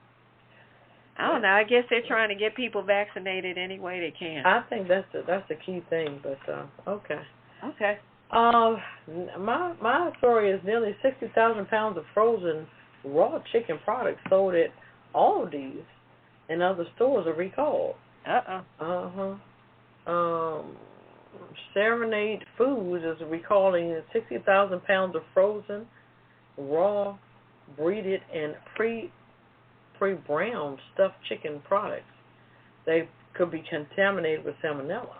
I don't know. I guess they're trying to get people vaccinated any way they can. I think that's the key thing. But okay. Okay. My story is nearly 60,000 pounds of frozen raw chicken products sold at Aldi's and other stores are recalled. Serenade Foods is recalling 60,000 pounds of frozen, raw, breeded, and pre-browned stuffed chicken products. They could be contaminated with salmonella.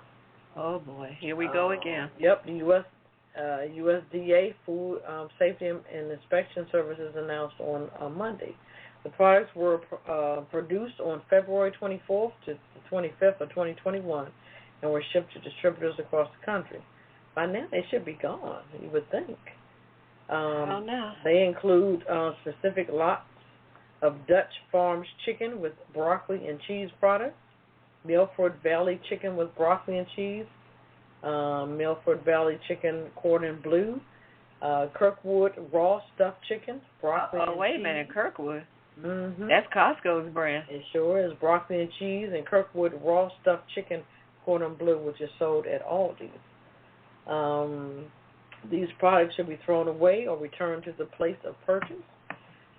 Oh boy, here we go again. Yep, the USDA Food Safety and Inspection Services announced on Monday. The products were produced on February 24th to the 25th of 2021 and were shipped to distributors across the country. By now, they should be gone, you would think. Oh, no. They include specific lots of Dutch Farms chicken with broccoli and cheese products, Milford Valley chicken with broccoli and cheese, Milford Valley chicken cordon bleu, Kirkwood raw stuffed chicken, broccoli and cheese. Oh, wait a minute, Kirkwood. Mm-hmm. That's Costco's brand. It sure is. Broccoli and cheese and Kirkwood raw stuffed chicken cordon bleu, which is sold at Aldi's. These products should be thrown away or returned to the place of purchase.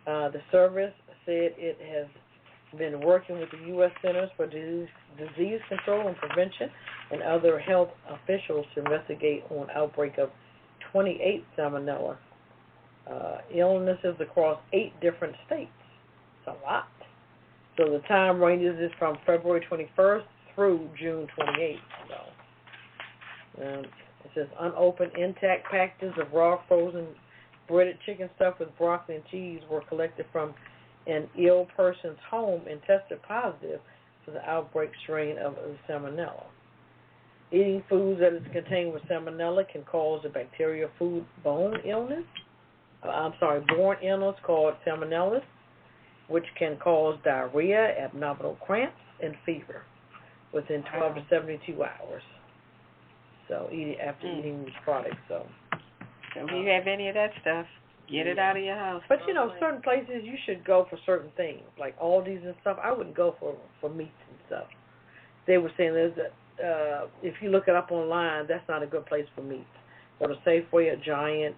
The service said it has been working with the U.S. Centers for Disease Control and Prevention and other health officials to investigate on outbreak of 28 salmonella illnesses across 8 different states. It's a lot. So the time ranges is from February 21st through June 28th. So, it says unopened intact packages of raw frozen breaded chicken stuffed with broccoli and cheese were collected from an ill person's home and tested positive for the outbreak strain of salmonella. Eating foods that is contained with salmonella can cause a bacterial foodborne illness. Borne illness called salmonella, which can cause diarrhea, abdominal cramps, and fever within 12 to 72 hours. So after eating these products, so if you have any of that stuff, get it out of your house. But certain places you should go for certain things, like Aldi's and stuff. I wouldn't go for meats and stuff. They were saying if you look it up online, that's not a good place for meats. Go to Safeway, a Giant,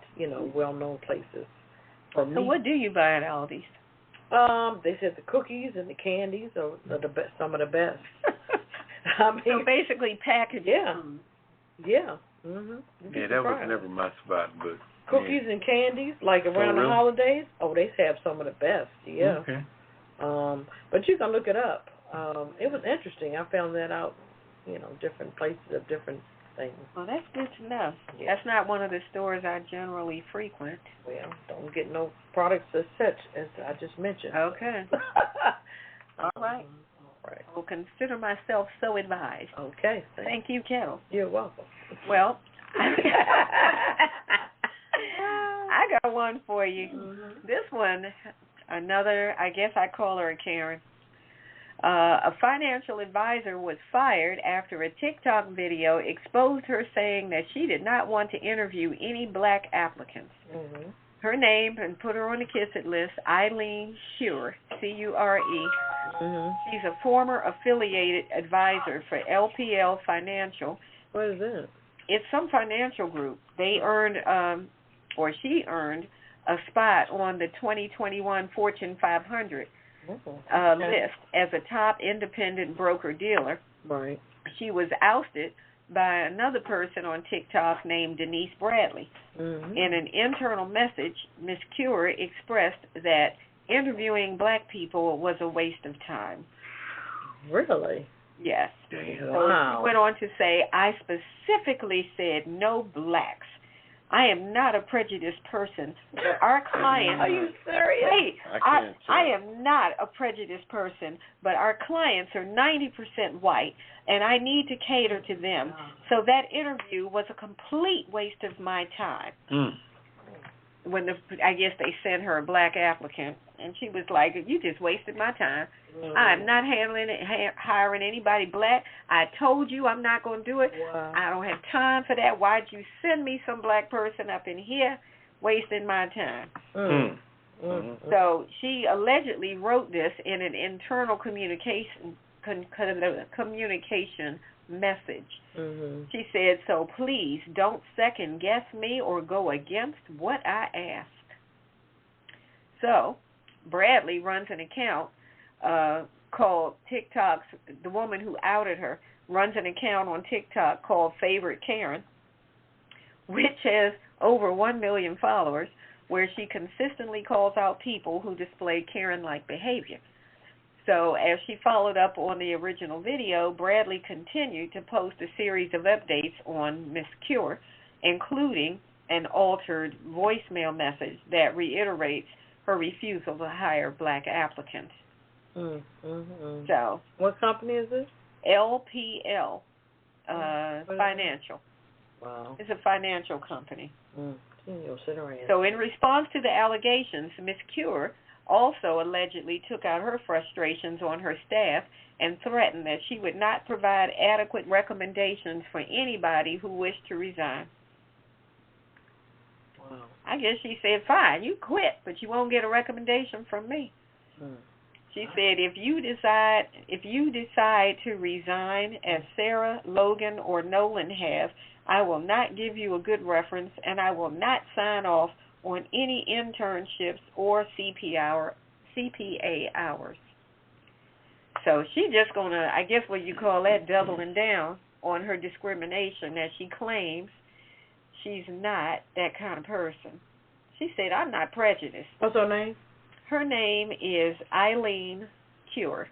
well-known places for meat. So what do you buy at Aldi's? They said the cookies and the candies are some of the best. So basically packaged food. Yeah. Mm-hmm. Yeah, that was never my spot, but cookies and candies, like around the holidays. Oh, they have some of the best. Yeah. Okay. But you can look it up. It was interesting. I found that out. Different places of different things. Well, that's good to know. Yeah. That's not one of the stores I generally frequent. Well, don't get no products as such as I just mentioned. Okay. All right. Right. I will consider myself so advised. Okay. Thank you, Ketel. You're welcome. Well, I got one for you. Mm-hmm. This one, another, I guess I call her a Karen. A financial advisor was fired after a TikTok video exposed her saying that she did not want to interview any black applicants. Mm-hmm. Her name, and put her on the kiss it list, Eileen Cure, C-U-R-E. Mm-hmm. She's a former affiliated advisor for LPL Financial. What is that? It's some financial group. They earned, she earned, a spot on the 2021 Fortune 500 list as a top independent broker-dealer. Right. She was ousted by another person on TikTok named Denise Bradley. Mm-hmm. In an internal message, Ms. Cure expressed that interviewing black people was a waste of time. Really? Yes. Damn. Wow. So she went on to say, I specifically said no blacks. I am not a prejudiced person. Our clients... Are you serious? Wait, I am not a prejudiced person, but our clients are 90% white, and I need to cater to them. So that interview was a complete waste of my time. When I guess they sent her a black applicant, and she was like, you just wasted my time. I'm not hiring anybody black. I told you I'm not going to do it. Wow. I don't have time for that. Why'd you send me some black person up in here wasting my time? So she allegedly wrote this in an internal communication message. Mm-hmm. She said, so please don't second guess me or go against what I ask. So Bradley runs an account called TikTok's, the woman who outed her runs an account on TikTok called Favorite Karen, which has over 1 million followers, where she consistently calls out people who display Karen-like behavior. So as she followed up on the original video, Bradley continued to post a series of updates on Miss Cure, including an altered voicemail message that reiterates her refusal to hire black applicants. Mm-hmm. So, what company is this? LPL Financial. Wow. It's a financial company. You'll sit around. So in response to the allegations, Ms. Cure also allegedly took out her frustrations on her staff and threatened that she would not provide adequate recommendations for anybody who wished to resign. Wow. I guess she said, fine, you quit, but you won't get a recommendation from me. She said, if you decide to resign, as Sarah, Logan, or Nolan have, I will not give you a good reference, and I will not sign off on any internships or CPA hours. So she's just going to, I guess what you call that, doubling down on her discrimination, that she claims she's not that kind of person. She said, I'm not prejudiced. What's her name? Her name is Eileen Cure.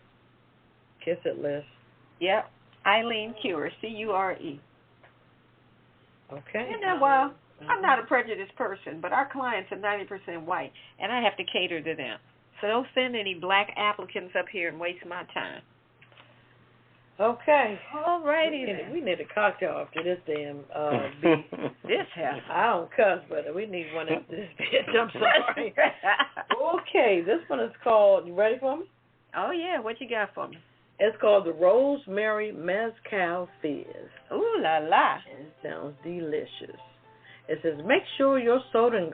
Kiss it, Liz. Yep, Eileen Cure, C-U-R-E. Okay. Isn't that wild? I'm not a prejudiced person, but our clients are 90% white, and I have to cater to them. So don't send any black applicants up here and waste my time. Okay. All righty. We need a cocktail after this damn beat. This house. I don't cuss, but we need one after this bitch. I'm sorry. Okay, this one is called, you ready for me? Oh, yeah. What you got for me? It's called the Rosemary Mezcal Fizz. Ooh, la la. It sounds delicious. It says, make sure your soda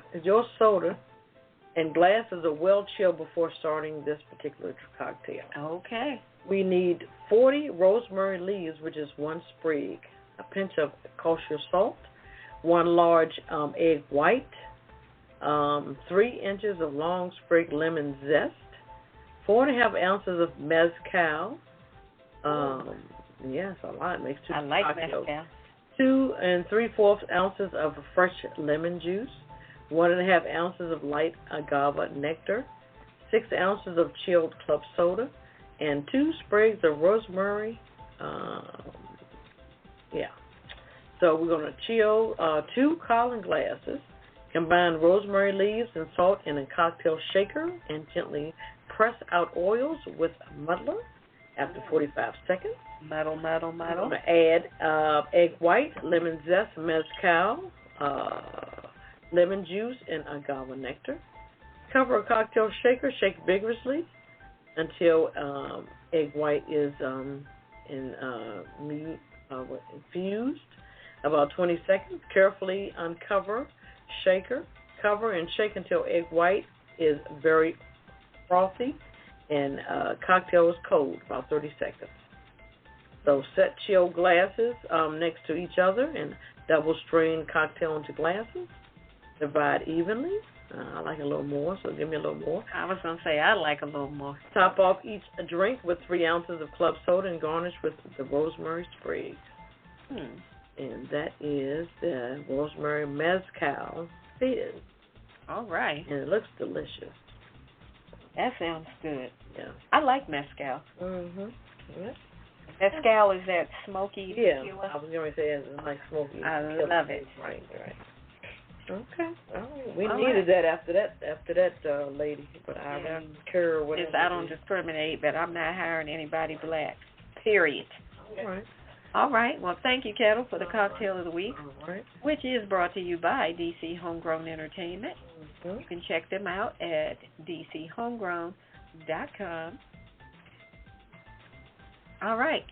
and glasses are well chilled before starting this particular cocktail. Okay. We need 40 rosemary leaves, which is 1 sprig, a pinch of kosher salt, 1 large egg white, 3 inches of long sprig lemon zest, 4.5 ounces of mezcal. Yes, a lot. Makes 2 I like cocktails. mezcal. 2 3/4 ounces of fresh lemon juice, 1.5 ounces of light agave nectar, 6 ounces of chilled club soda, and 2 sprigs of rosemary. So we're going to chill 2 Collin glasses, combine rosemary leaves and salt in a cocktail shaker, and gently press out oils with a muddler after 45 seconds. Muddle. I'm going to add egg white, lemon zest, mezcal, lemon juice, and agave nectar. Cover a cocktail shaker, shake vigorously until egg white is infused. About 20 seconds. Carefully uncover shaker. Cover and shake until egg white is very frothy and cocktail is cold, about 30 seconds. So set chilled glasses next to each other and double strain cocktail into glasses. Divide evenly. I like a little more, so give me a little more. I was going to say I like a little more. Top off each drink with 3 ounces of club soda and garnish with the rosemary sprigs. And that is the rosemary mezcal fizz. All right. And it looks delicious. That sounds good. Yeah. I like mezcal. Yeah. Mezcal is that smoky tequila? I was going to say it's like smoky. I love it. Right. Okay. We needed that after that lady, but I don't care or whatever. I don't discriminate, but I'm not hiring anybody black. Period. All right. All right. Well, thank you, Ketel, for the cocktail of the week, which is brought to you by DC Homegrown Entertainment. You can check them out at dchomegrown.com. All right.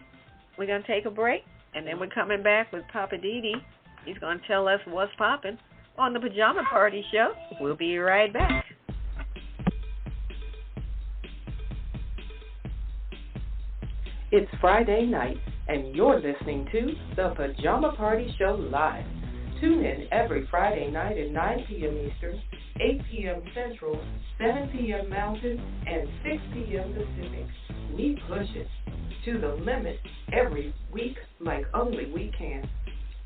We're going to take a break, and then we're coming back with Poppa DD. He's going to tell us what's popping on the Pajama Party Show. We'll be right back. It's Friday night, and you're listening to the Pajama Party Show Live. Tune in every Friday night at 9 p.m. Eastern, 8 p.m. Central, 7 p.m. Mountain, and 6 p.m. Pacific. We push it to the limit every week like only we can.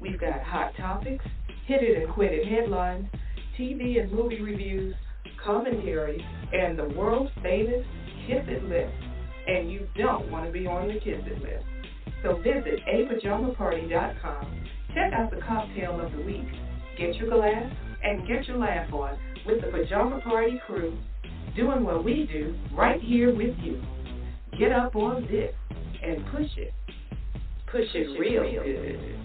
We've got hot topics, hit it and quit it headlines, TV and movie reviews, commentaries, and the world's famous Kiss It list. And you don't want to be on the Kiss It list. So visit apajamaparty.com. Check out the cocktail of the week. Get your glass and get your laugh on with the Pajama Party Crew, doing what we do right here with you. Get up on this and push it. Push it real good.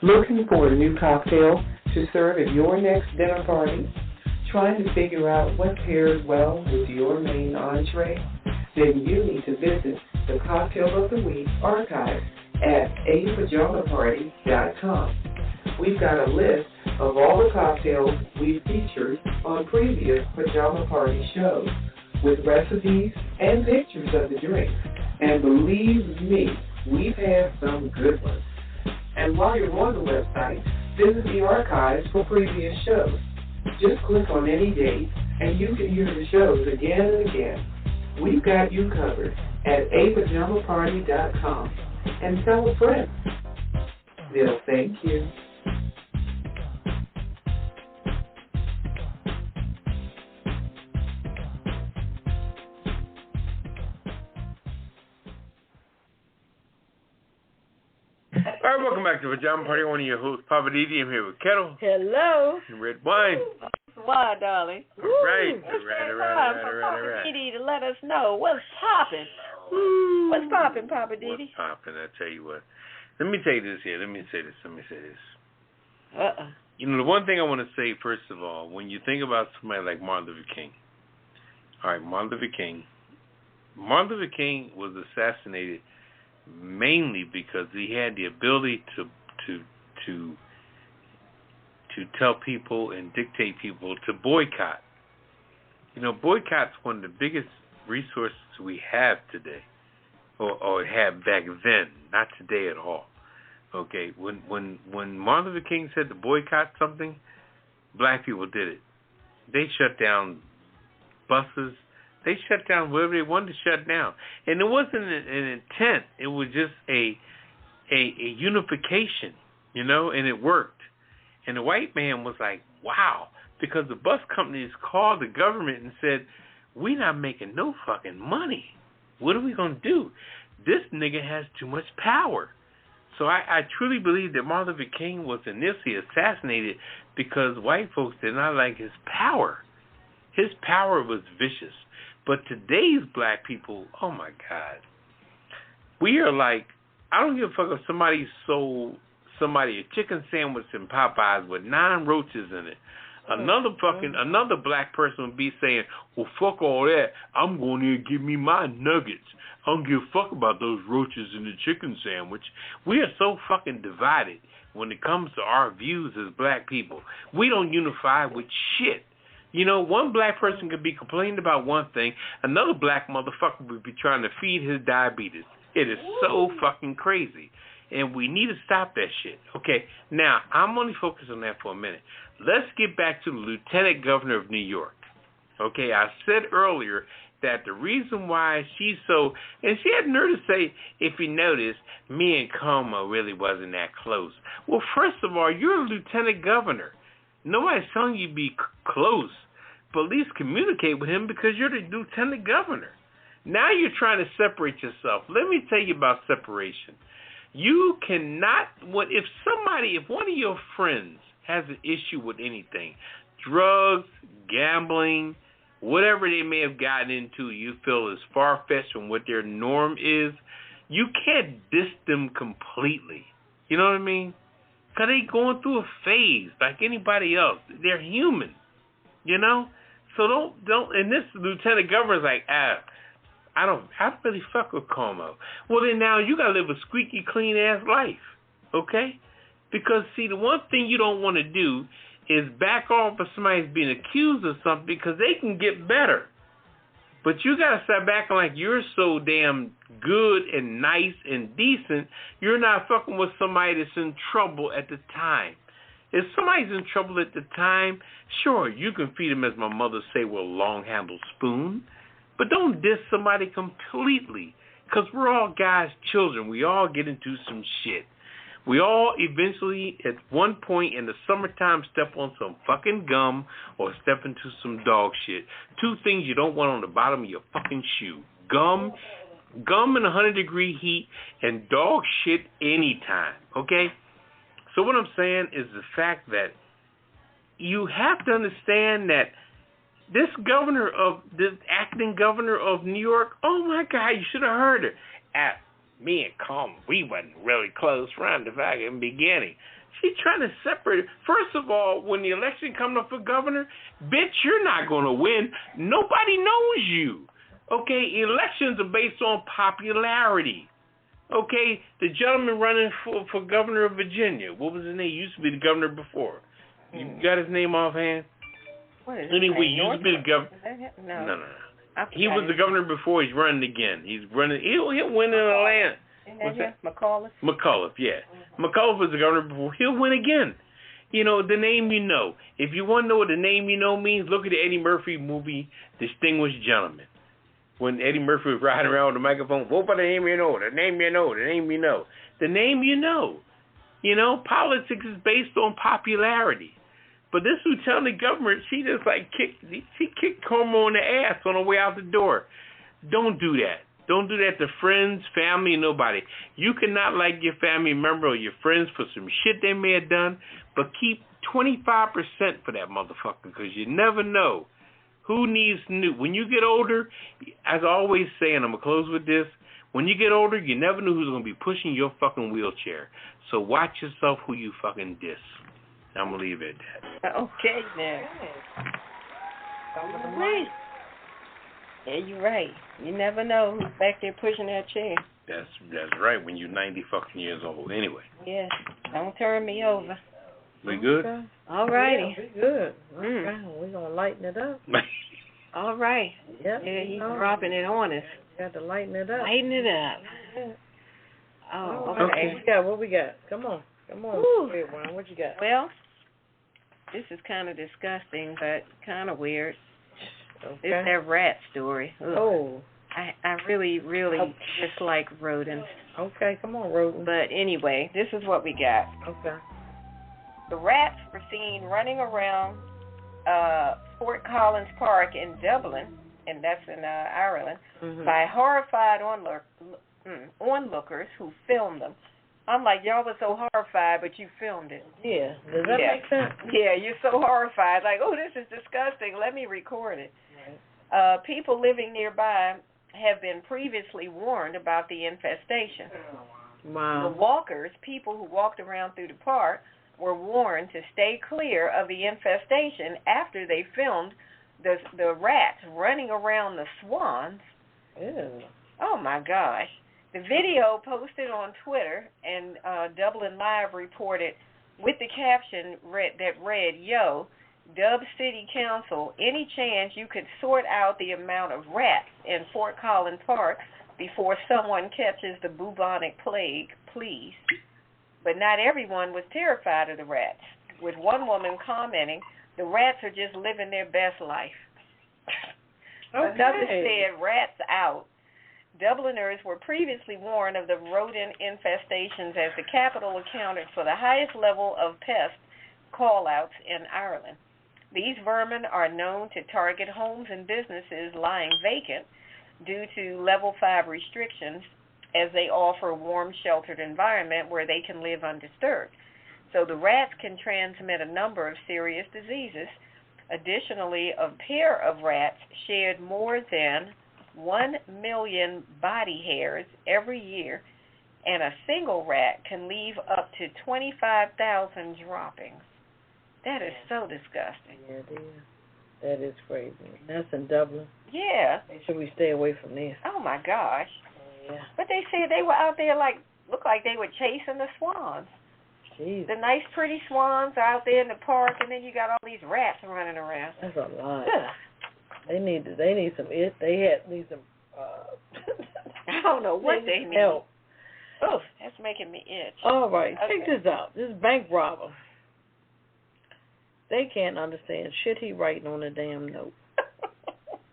Looking for a new cocktail to serve at your next dinner party? Trying to figure out what pairs well with your main entree? Then you need to visit the Cocktail of the Week archive at apajamaparty.com. We've got a list of all the cocktails we've featured on previous Pajama Party shows, with recipes and pictures of the drinks. And believe me, we've had some good ones. And while you're on the website, visit the archives for previous shows. Just click on any date, and you can hear the shows again and again. We've got you covered at apajamaparty.com. And tell a friend. They'll thank you. All right, welcome back to Pajama Party. One of your hosts, Poppa DD. I'm here with Ketel. Hello. And Redwine. Why, darling? All right. Poppa DD to let us know what's popping. What's popping, Poppa DD? What's popping? I tell you what. Let me tell you this here. Let me say this. You know, the one thing I want to say, first of all, when you think about somebody like Martin Luther King. All right, Martin Luther King. Martin Luther King was assassinated mainly because he had the ability to tell people and dictate people to boycott. You know, boycott's one of the biggest resources we have today, or had back then, not today at all. Okay, when Martin Luther King said to boycott something, black people did it. They shut down buses. They shut down whatever they wanted to shut down. And it wasn't an intent. It was just a unification, you know, and it worked. And the white man was like, wow, because the bus companies called the government and said, we're not making no fucking money. What are we going to do? This nigga has too much power. So I truly believe that Martin Luther King was initially assassinated because white folks did not like his power. His power was vicious. But today's black people, oh my God, we are like, I don't give a fuck if somebody sold somebody a chicken sandwich in Popeyes with 9 roaches in it. Another black person would be saying, well, fuck all that. I'm going to give me my nuggets. I don't give a fuck about those roaches in the chicken sandwich. We are so fucking divided when it comes to our views as black people. We don't unify with shit. You know, one black person could be complaining about one thing, another black motherfucker would be trying to feed his diabetes. It is so fucking crazy. And we need to stop that shit. Okay, now, I'm only focused on that for a minute. Let's get back to the Lieutenant Governor of New York. Okay, I said earlier that the reason why she's so, and she had nerve to say, if you notice, me and Como really wasn't that close. Well, first of all, you're a Lieutenant Governor. Nobody's telling you to be close, but at least communicate with him because you're the Lieutenant Governor. Now you're trying to separate yourself. Let me tell you about separation. You cannot, if one of your friends has an issue with anything, drugs, gambling, whatever they may have gotten into, you feel is far-fetched from what their norm is, you can't diss them completely. You know what I mean? Because they going through a phase like anybody else. They're human, you know? So don't, and this Lieutenant Governor's like, I don't really fuck with Como. Well, then now you got to live a squeaky clean ass life, okay? Because, see, the one thing you don't want to do is back off if somebody's being accused of something because they can get better. But you got to start back like you're so damn good and nice and decent, you're not fucking with somebody that's in trouble at the time. If somebody's in trouble at the time, sure, you can feed them, as my mother say, with a long-handled spoon. But don't diss somebody completely, because we're all guys' children. We all get into some shit. We all eventually, at one point in the summertime, step on some fucking gum or step into some dog shit. 2 things you don't want on the bottom of your fucking shoe. Gum in 100-degree heat, and dog shit anytime, okay? So what I'm saying is the fact that you have to understand that this acting governor of New York, oh my God, you should have heard her. Me and Como, we wasn't really close friends in the beginning. She's trying to separate it. First of all, when the election comes up for governor, bitch, you're not going to win. Nobody knows you. Okay, elections are based on popularity. Okay, the gentleman running for governor of Virginia, what was his name? He used to be the governor before. You got his name offhand? What is anyway, he used to be the governor. No. He was the governor before. He's running again. He's running. He'll win in Atlanta. What's that? McAuliffe? McAuliffe, yeah. McAuliffe was the governor before. He'll win again. You know, the name you know. If you want to know what the name you know means, look at the Eddie Murphy movie, Distinguished Gentleman. When Eddie Murphy was riding around with the microphone, vote for the name you know, the name you know, the name you know. The name you know. You know, politics is based on popularity. But this lieutenant government, she just like kicked Cuomo in the ass on her way out the door. Don't do that. Don't do that to friends, family, nobody. You cannot like your family member or your friends for some shit they may have done, but keep 25% for that motherfucker, because you never know who needs new. When you get older, as I always say, and I'm going to close with this, when you get older, you never know who's going to be pushing your fucking wheelchair. So watch yourself who you fucking diss. I'm going to leave it at that. Okay, now. Right. Yeah, you're right. You never know who's back there pushing that chair. That's right, when you're 90 fucking years old. Anyway. Yeah, don't turn me over. We good? Okay. All righty. Yeah, we good. Okay. We're going to lighten it up. All right. Yep. Yeah, he's dropping it on us. Got to lighten it up. Lighten it up. Yeah. Oh, okay. What we got? Come on. Redwine, what you got? Well, this is kind of disgusting, but kind of weird. Okay. It's that rat story. Ugh. Oh. I really dislike rodents. Okay, come on, rodent. But anyway, this is what we got. Okay. The rats were seen running around Fort Collins Park in Dublin, and that's in Ireland, by horrified onlookers who filmed them. I'm like, y'all were so horrified, but you filmed it. Yeah. Does that make sense? Yeah, you're so horrified. Like, oh, this is disgusting. Let me record it. Right. People living nearby have been previously warned about the infestation. Wow. The walkers, people who walked around through the park, were warned to stay clear of the infestation after they filmed the rats running around the swans. Ew. Oh, my gosh. The video posted on Twitter, and Dublin Live reported with the caption that read, "Yo, Dub City Council, any chance you could sort out the amount of rats in Fort Collins Park before someone catches the bubonic plague, please?" But not everyone was terrified of the rats, with one woman commenting, "The rats are just living their best life." Okay. Another said, "Rats out." Dubliners were previously warned of the rodent infestations, as the capital accounted for the highest level of pest call-outs in Ireland. These vermin are known to target homes and businesses lying vacant due to level 5 restrictions, as they offer a warm, sheltered environment where they can live undisturbed. So the rats can transmit a number of serious diseases. Additionally, a pair of rats shed more than 1 million body hairs every year, and a single rat can leave up to 25,000 droppings. That is so disgusting. Yeah, it is. That is crazy. That's in Dublin. Yeah. Should we stay away from this? Oh, my gosh. Yeah. But they said they were out there looked like they were chasing the swans. Jeez. The nice, pretty swans are out there in the park, and then you got all these rats running around. That's a lot. Yeah. They need some. I don't know what they need. Help. Oh, that's making me itch. All right, Okay. check this out. This bank robber. They can't understand shit he writing on a damn note.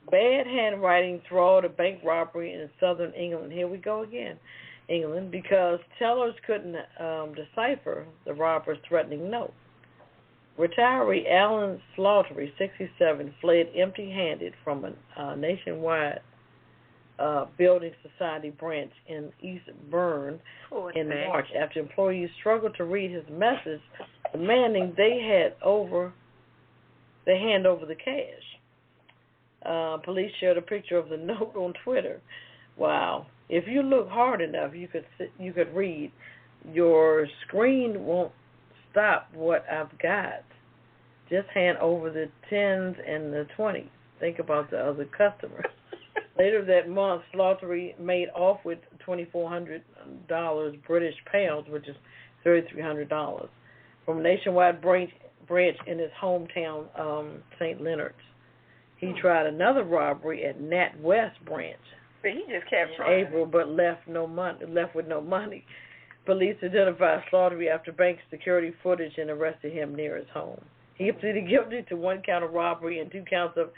Bad handwriting throwed a bank robbery in southern England. Here we go again, England, because tellers couldn't decipher the robber's threatening note. Retiree Alan Slattery, 67, fled empty-handed from a nationwide building society branch in East Burn in March after employees struggled to read his message demanding they hand over the cash. Police shared a picture of the note on Twitter. Wow. If you look hard enough, you could read, "Your screen won't stop what I've got. Just hand over the 10s and the 20s. Think about the other customers. Later that month, Slattery made off with $2,400 British pounds, which is $3,300, from a nationwide branch in his hometown, St. Leonard's. He tried another robbery at Nat West branch. But he just kept in trying. April, but left with no money. Police identified Slattery after bank security footage and arrested him near his home. He pleaded guilty to 1 count of robbery and 2 counts of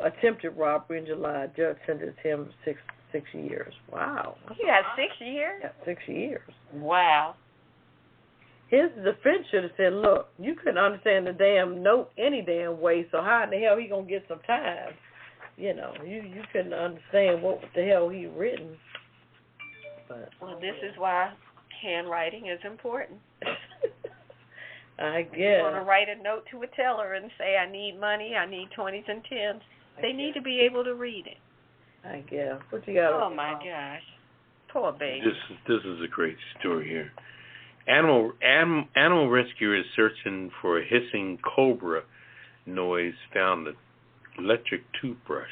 attempted robbery in July. Judge sentenced him 6 years. Wow. He got 6 years? Yeah, 6 years. Wow. His defense should have said, look, you couldn't understand the damn note any damn way, so how in the hell he going to get some time? You know, you couldn't understand what the hell he written. But, well, this is why handwriting is important. I guess. You want to write a note to a teller and say, I need money, I need 20s and 10s. They need to be able to read it. I guess. What you got? Oh, my gosh. Poor baby. This is a great story here. Animal rescuers searching for a hissing cobra noise found an electric toothbrush.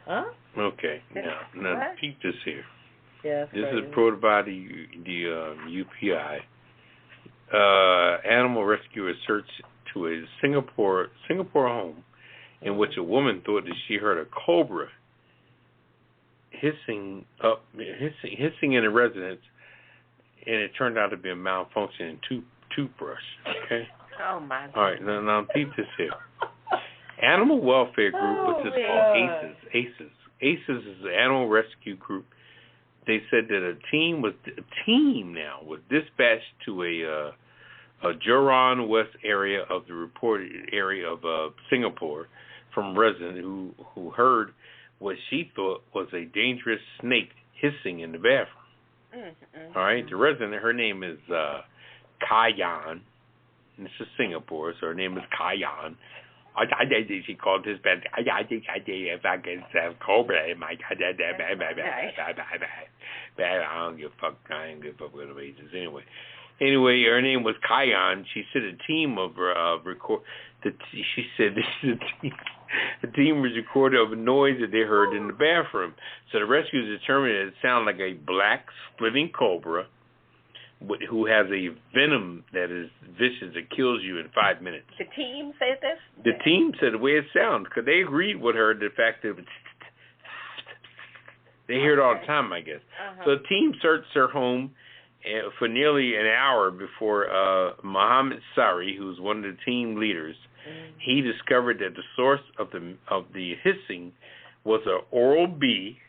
Huh? Okay. Now peep this here. Yeah, this crazy. is reported by the UPI. Animal rescuers searched to a Singapore home in which a woman thought that she heard a cobra hissing in the residence, and it turned out to be a malfunctioning toothbrush. Okay. Oh my God. All right. Now peep this here. Animal welfare group, which is called ACES. ACES is the animal rescue group. They said that a team was dispatched to a Jurong West area of the reported area of Singapore from a resident who heard what she thought was a dangerous snake hissing in the bathroom. Mm-hmm. All right, the resident, her name is Kayan. This is Singapore, so her name is Kayan. She called his bed. I think if I can have cobra in my I don't give a fuck. I don't give a fuck with the wages anyway. Anyway, her name was Kayan. She said a team of she said this is a team. The team was recorded of a noise that they heard in the bathroom. So the rescuers determined that it sounded like a black splitting cobra who has a venom that is vicious that kills you in 5 minutes. The team said this? The team said the way it sounds, because they agreed with her the fact that they hear it all the time, I guess. Uh-huh. So the team searched her home for nearly an hour before Mohammed Sari, who's one of the team leaders, he discovered that the source of the hissing was an Oral-B.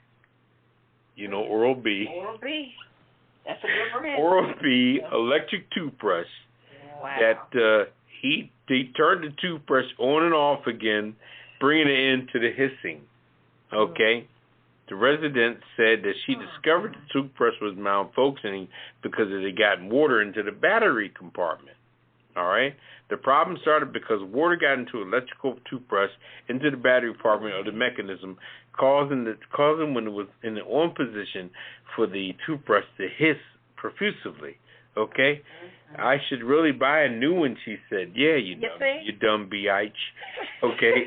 You know Oral-B. Oral-B. That's a good brand. Oral-B electric toothbrush. Wow. That they turned the toothbrush on and off again, bringing it into the hissing. Okay? The resident said that she discovered the toothbrush was malfunctioning because it had gotten water into the battery compartment. All right? The problem started because water got into an electrical toothbrush into the battery compartment of the mechanism, causing when it was in the on position for the toothbrush to hiss profusely. Okay? I should really buy a new one, she said. Yeah, you dumb biatch. Okay?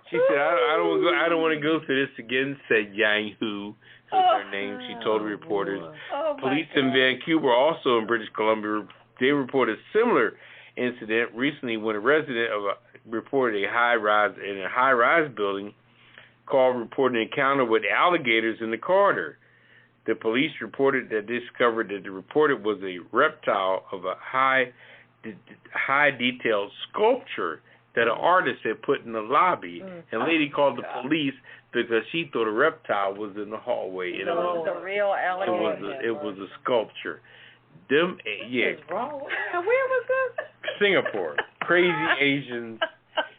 She said, I don't want to go through this again, said Yang Hu, was her name. She told reporters. Police in Vancouver, also in British Columbia, they reported a similar incident recently when a resident reported a high-rise building reported an encounter with alligators in the corridor. The police reported that they discovered that the reported was a reptile of a high detailed sculpture that an artist had put in the lobby. And a lady called the police because she thought a reptile was in the hallway. It was a real alligator. It was a sculpture. Yeah. What's wrong? Where was this? Singapore. Crazy Asians.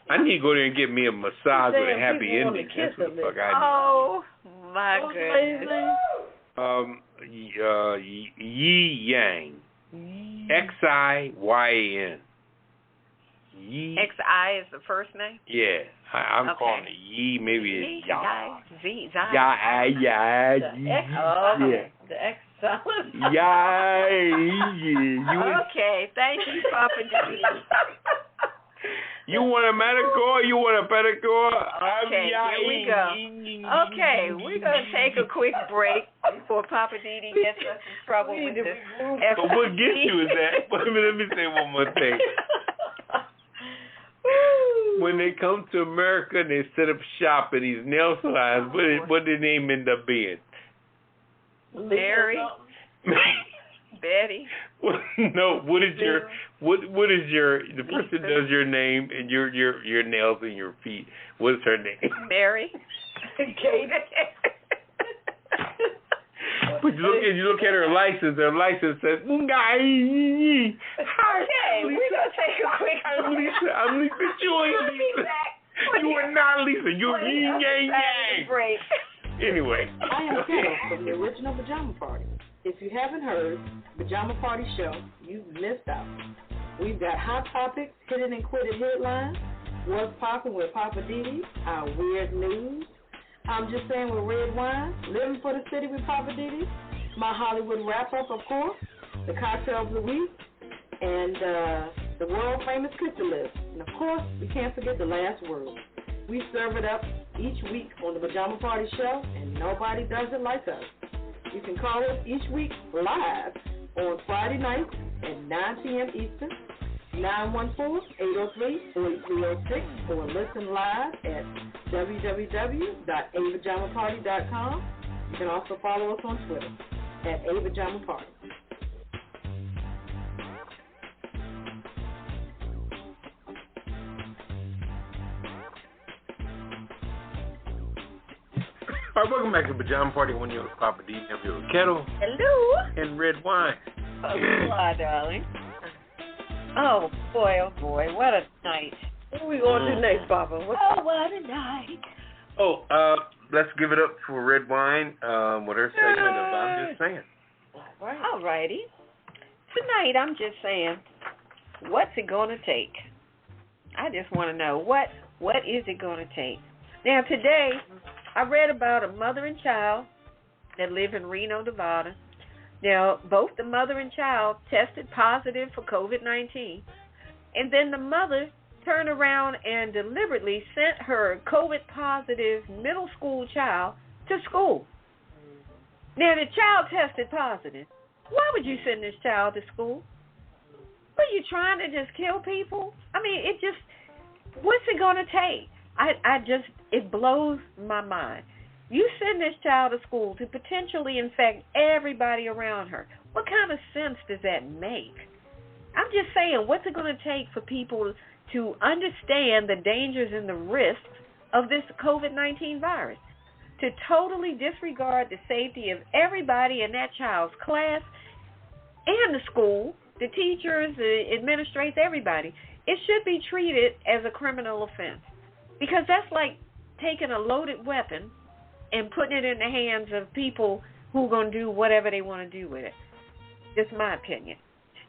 I need to go there and get me a massage with a happy ending. That's what the fuck I need. Oh, my goodness. Yi Yang. Xiyan. Yi. Xi is the first name? Yeah. I'm calling it Yi. Maybe it's Ya. Z. Ya. The X Silent. Yeah. Okay, thank you, Poppa DD. You want a manicure? You want a pedicure? Okay, here we go. Okay, we're going to take a quick break before Poppa DD gets us in trouble with this. But what gets you is that, let me say one more thing. When they come to America and they set up shop in these nail salons, what did their name end up being? Mary? Betty? No, what is your the person does your name and your nails and your feet? What is her name? Mary? Kate. But you look at her license. Her license says, "Hi, okay, we're gonna take a quick break. I'm Lisa. You ain't Lisa. You are not Lisa. You're yin yang yang." Anyway. I am Ketel from the original Pajama Party. If you haven't heard Pajama Party Show, you've missed out. We've got hot topics, hidden and quitted headlines, what's poppin' with Poppa DD, our weird news. I'm just saying with Redwine, living for the city with Poppa DD, my Hollywood wrap-up, of course, the cocktail of the week, and the world-famous Ketel list. And, of course, we can't forget the last word. We serve it up each week on the Pajama Party Show, and nobody does it like us. You can call us each week live on Friday nights at 9 p.m. Eastern, 914-803-4306, or listen live at www.apajamaparty.com. You can also follow us on Twitter at apajamaparty. All right, welcome back to Pajama Party. When you're with Poppa DD, I'm here with Ketel. Hello. And Redwine. Hello, darling. Oh boy, what a night. What are we going to do next, Papa? What a night. Oh, let's give it up for Redwine with her segment of I'm Just Saying. All righty. Tonight, I'm just saying, what's it going to take? I just want to know, what is it going to take? Now, today, I read about a mother and child that live in Reno, Nevada. Now, both the mother and child tested positive for COVID-19, and then the mother turned around and deliberately sent her COVID-positive middle school child to school. Now, the child tested positive. Why would you send this child to school? Are you trying to just kill people? I mean, what's it going to take? It blows my mind. You send this child to school to potentially infect everybody around her. What kind of sense does that make? I'm just saying, what's it going to take for people to understand the dangers and the risks of this COVID-19 virus? To totally disregard the safety of everybody in that child's class and the school, the teachers, the administrators, everybody. It should be treated as a criminal offense. Because that's like taking a loaded weapon and putting it in the hands of people who are going to do whatever they want to do with it. Just my opinion.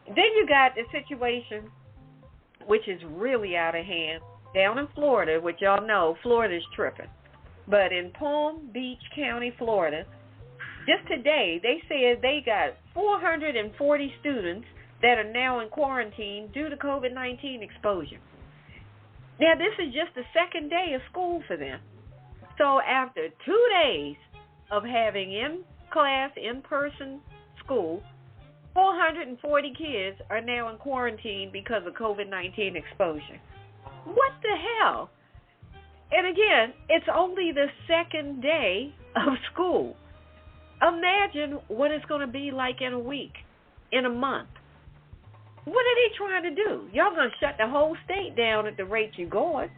Then you got the situation, which is really out of hand, down in Florida, which y'all know, Florida's tripping. But in Palm Beach County, Florida, just today, they said they got 440 students that are now in quarantine due to COVID-19 exposure. Now, this is just the second day of school for them. So after 2 days of having in-class, in-person school, 440 kids are now in quarantine because of COVID-19 exposure. What the hell? And again, it's only the second day of school. Imagine what it's going to be like in a week, in a month. What are they trying to do? Y'all going to shut the whole state down at the rate you're going.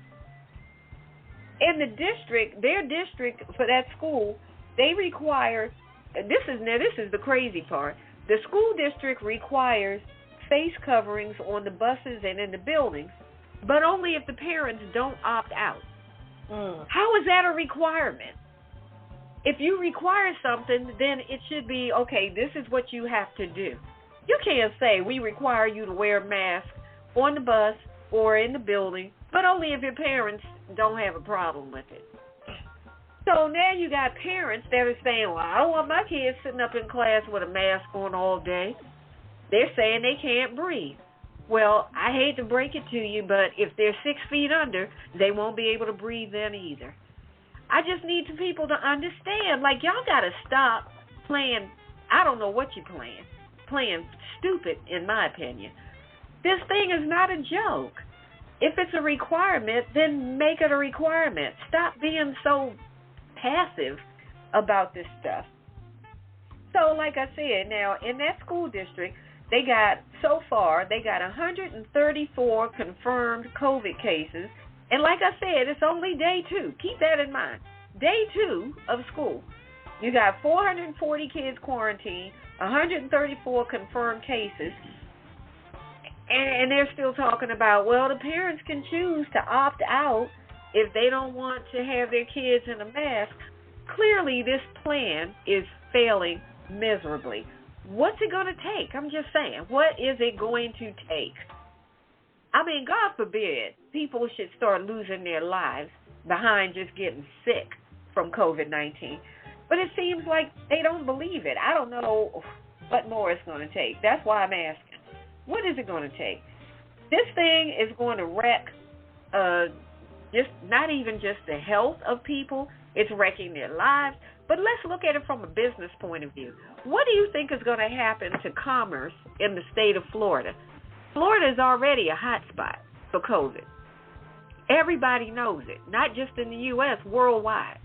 In the district, their district for that school, they require, this is the crazy part, the school district requires face coverings on the buses and in the buildings, but only if the parents don't opt out. How is that a requirement? If you require something, then it should be, okay, this is what you have to do. You can't say we require you to wear a mask on the bus or in the building, but only if your parents don't have a problem with it. So now you got parents that are saying, well, I don't want my kids sitting up in class with a mask on all day. They're saying they can't breathe. Well, I hate to break it to you, but if they're 6 feet under, they won't be able to breathe then either. I just need people to understand, like, y'all got to stop playing, I don't know what you're playing stupid, in my opinion. This thing is not a joke. If it's a requirement, then make it a requirement. Stop being so passive about this stuff. So, like I said, now, in that school district, they got 134 confirmed COVID cases. And like I said, it's only day 2. Keep that in mind. Day 2 of school. You got 440 kids quarantined, 134 confirmed cases. And they're still talking about, well, the parents can choose to opt out if they don't want to have their kids in a mask. Clearly, this plan is failing miserably. What's it going to take? I'm just saying, what is it going to take? I mean, God forbid people should start losing their lives behind just getting sick from COVID-19. But it seems like they don't believe it. I don't know what more it's going to take. That's why I'm asking. What is it going to take? This thing is going to wreck just not even just the health of people. It's wrecking their lives. But let's look at it from a business point of view. What do you think is going to happen to commerce in the state of Florida? Florida is already a hot spot for COVID. Everybody knows it, not just in the U.S., worldwide.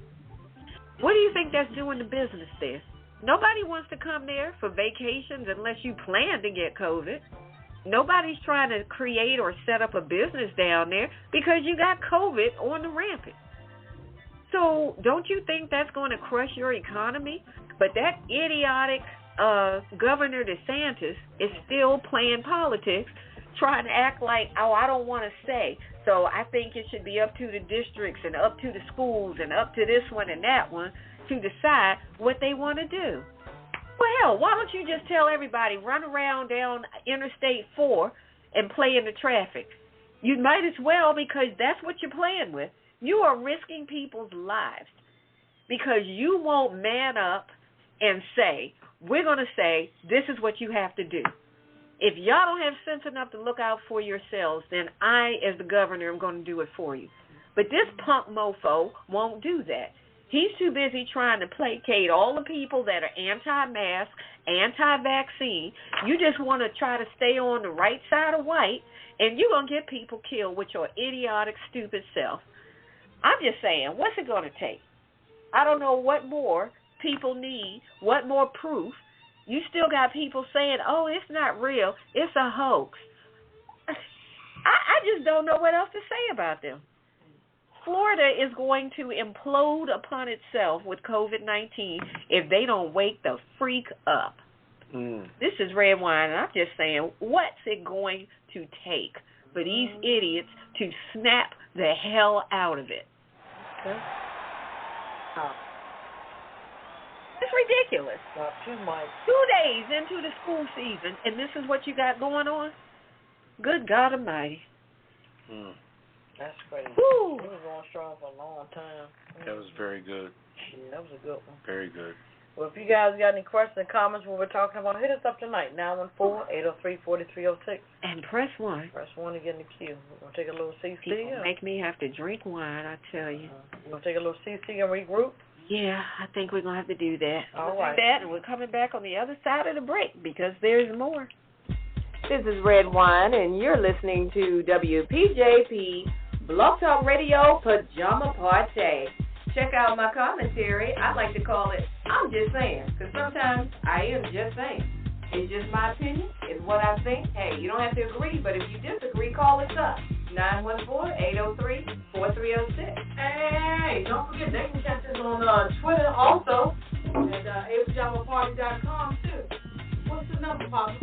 What do you think that's doing to business there? Nobody wants to come there for vacations unless you plan to get COVID. Nobody's trying to create or set up a business down there because you got COVID on the rampant. So don't you think that's going to crush your economy? But that idiotic Governor DeSantis is still playing politics, trying to act like, oh, I don't want to say. So I think it should be up to the districts and up to the schools and up to this one and that one to decide what they want to do. Well, hell, why don't you just tell everybody, run around down Interstate 4 and play in the traffic? You might as well, because that's what you're playing with. You are risking people's lives because you won't man up and say, we're going to say, this is what you have to do. If y'all don't have sense enough to look out for yourselves, then I, as the governor, am going to do it for you. But this punk mofo won't do that. He's too busy trying to placate all the people that are anti-mask, anti-vaccine. You just want to try to stay on the right side of white, and you're going to get people killed with your idiotic, stupid self. I'm just saying, what's it going to take? I don't know what more people need, what more proof. You still got people saying, oh, it's not real, it's a hoax. I just don't know what else to say about them. Florida is going to implode upon itself with COVID-19 if they don't wake the freak up. This is Redwine, and I'm just saying, what's it going to take for these idiots to snap the hell out of it? Okay. It's ridiculous. Not too much. 2 days into the school season, and this is what you got going on? Good God Almighty. That's crazy. Woo. It was going strong for a long time. That was very good. Yeah, that was a good one. Very good. Well, if you guys got any questions or comments what we're talking about, hit us up tonight, 914-803-4306. And press 1. Press 1 to get in the queue. We're going to take a little CC. People make me have to drink wine, I tell you. We're going to take a little CC and regroup. Yeah, I think we're going to have to do that. All we'll right. do that, and we're coming back on the other side of the break because there's more. This is Redwine, and you're listening to WPJP Blog Talk Radio Pajama Party. Check out my commentary. I like to call it I'm Just Saying, because sometimes I am just saying. It's just my opinion. It's what I think. Hey, you don't have to agree, but if you disagree, call us up. 914-803-4306. Hey, don't forget, they can catch us on Twitter also at apajamaparty.com too. What's the number, Papa?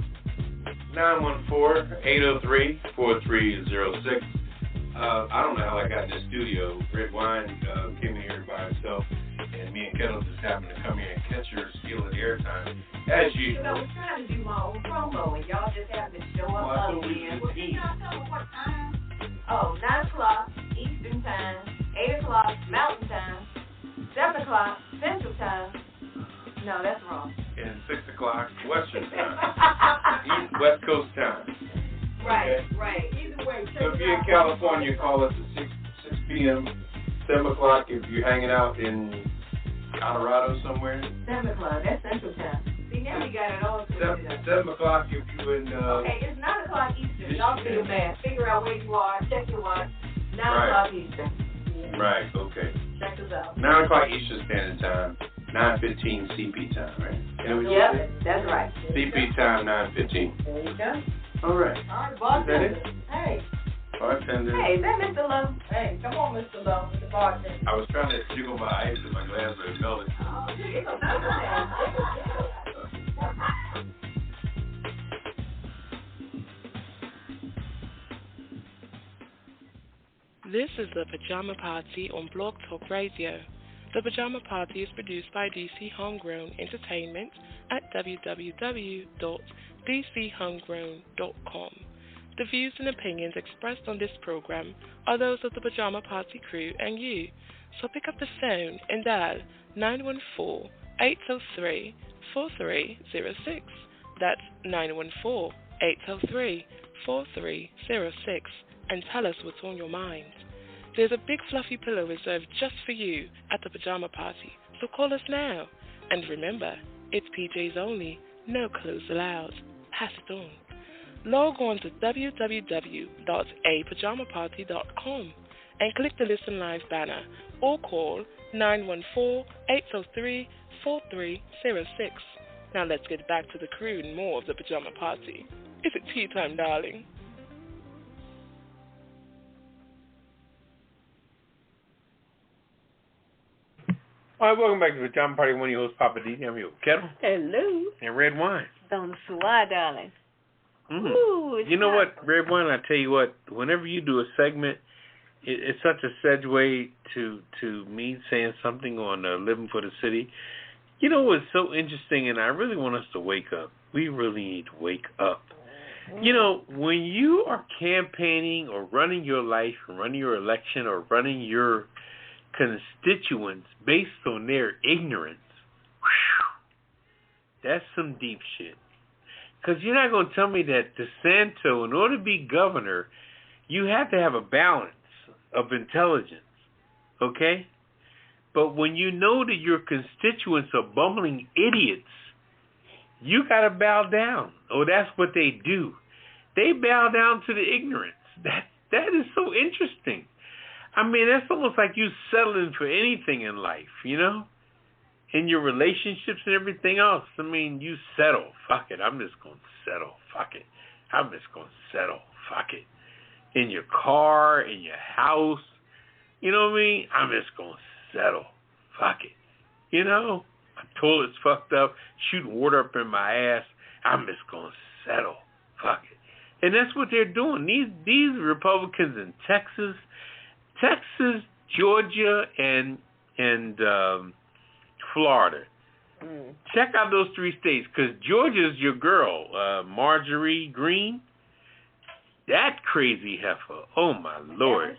914-803-4306. I don't know how I got in the studio. Redwine came in here by himself, and me and Ketel just happened to come here and catch her stealing the airtime. As usual. I was trying to do my own promo, and y'all just happened to show up again. What time? Oh, 9 o'clock Eastern Time, 8 o'clock Mountain Time. 7 o'clock Central Time. No, that's wrong. And 6 o'clock Western Time. West Coast Time. Right, Okay. right. Either way. So if you're in California, call us at 6 p.m., 7 o'clock if you're hanging out in Colorado somewhere. 7 o'clock, that's Central Time. See, now we got it all twisted up. 7 o'clock if you're in... Okay, it's 9 o'clock Eastern. Y'all do the math. Figure out where you are. Check your watch. 9 o'clock Eastern. Yeah. Right, okay. Check us out. 9 o'clock Eastern Standard Time, 9:15 CP time, right? Yep, that's right. CP time, 9:15. There you go. All right. All right, bartender. Is that it? Hey. Bartender. Hey, is that Mr. Lowe? Hey, come on, Mr. Lowe, the bartender. I was trying to jiggle my ice in my glass, but it melted. Oh, jiggle. This is the Pajama Party on Blog Talk Radio. The Pajama Party is produced by DC Homegrown Entertainment at www.dchomegrown.com. The views and opinions expressed on this program are those of the Pajama Party crew and you. So pick up the phone and dial 914-803-4306. That's 914-803-4306. And tell us what's on your mind. There's a big fluffy pillow reserved just for you at the Pajama Party, so call us now. And remember, it's PJs only, no clothes allowed. Pass it on. Log on to www.apajamaparty.com and click the Listen Live banner or call 914-803-4306. Now let's get back to the crew and more of the Pajama Party. Is it tea time, darling? All right, welcome back to the Pajama Party. One of your hosts, Poppa DD. I'm your Ketel. Hello. And Redwine. Bonsoir, darling. Mm. Ooh, you know what, Redwine, I tell you what, whenever you do a segment, it's such a segue to me saying something on Living for the City. You know what's so interesting, and I really want us to wake up. We really need to wake up. You know, when you are campaigning or running your life, or running your election, or running your constituents based on their ignorance, that's some deep shit. Because you're not going to tell me that DeSanto, in order to be governor, you have to have a balance of intelligence, okay? But when you know that your constituents are bumbling idiots, you got to bow down. Oh, that's what they do. They bow down to the ignorance. That is so interesting. I mean, that's almost like you settling for anything in life, you know? In your relationships and everything else. I mean, you settle. Fuck it. I'm just going to settle. Fuck it. I'm just going to settle. Fuck it. In your car, in your house. You know what I mean? I'm just going to settle. Fuck it. You know? My toilet's fucked up. Shooting water up in my ass. I'm just going to settle. Fuck it. And that's what they're doing. These Republicans in Texas, Georgia, and Florida. Check out those three states, because Georgia's your girl, Marjorie Greene. That crazy heifer. Oh my Lord.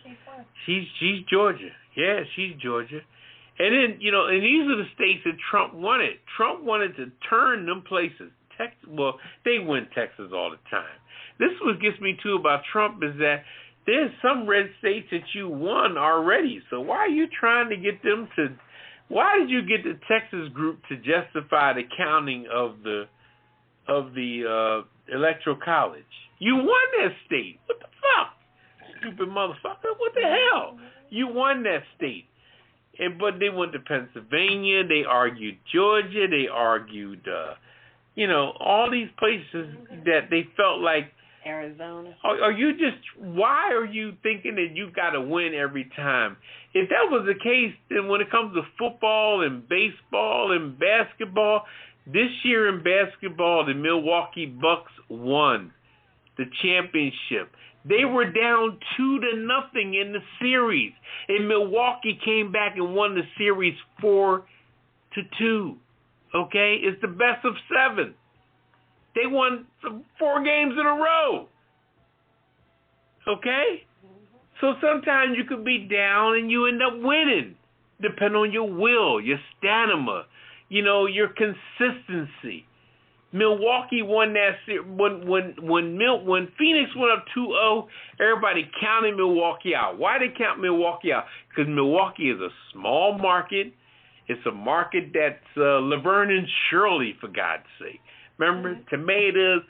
She's Georgia. Yeah, she's Georgia. And then, you know, and these are the states that Trump wanted. Trump wanted to turn them places. Well, they win Texas all the time. This is what gets me too about Trump is that there's some red states that you won already. So why are you trying to get them to? Why did you get the Texas group to justify the counting of the electoral college? You won that state. What the fuck, stupid motherfucker? What the hell? You won that state. But they went to Pennsylvania. They argued Georgia. They argued, all these places that they felt like. Arizona. Why are you thinking that you got to win every time? If that was the case, then when it comes to football and baseball and basketball, this year in basketball, the Milwaukee Bucks won the championship. They were down 2-0 in the series, and Milwaukee came back and won the series 4-2. Okay? It's the best of 7. They won 4 games in a row. Okay? So sometimes you could be down and you end up winning. depend on your will, your stamina, your consistency. Milwaukee won that series. When Phoenix went up 2-0, everybody counted Milwaukee out. Why they count Milwaukee out? Because Milwaukee is a small market. It's a market that's Laverne and Shirley, for God's sake. Remember, tomatoes,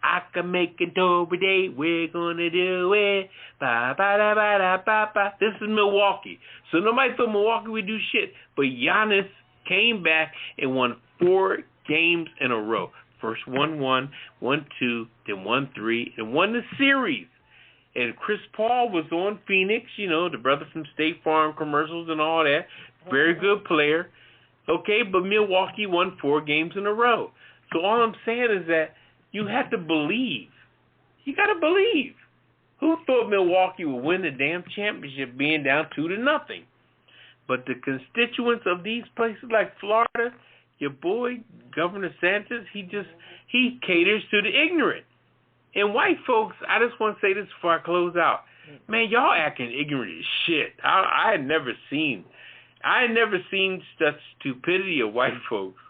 I can make it every day. We're gonna do it. Ba ba da ba da ba ba. This is Milwaukee, so nobody thought Milwaukee would do shit. But Giannis came back and won 4 games in a row. First 1-1, 1-2, then 1-3, and won the series. And Chris Paul was on Phoenix, the brother from State Farm commercials and all that. Very good player. Okay, but Milwaukee won 4 games in a row. So all I'm saying is that you have to believe. You got to believe. Who thought Milwaukee would win the damn championship being down 2-0? But the constituents of these places like Florida, your boy, Governor Santos, he caters to the ignorant. And white folks, I just want to say this before I close out. Man, y'all acting ignorant as shit. I had never seen such stupidity of white folks.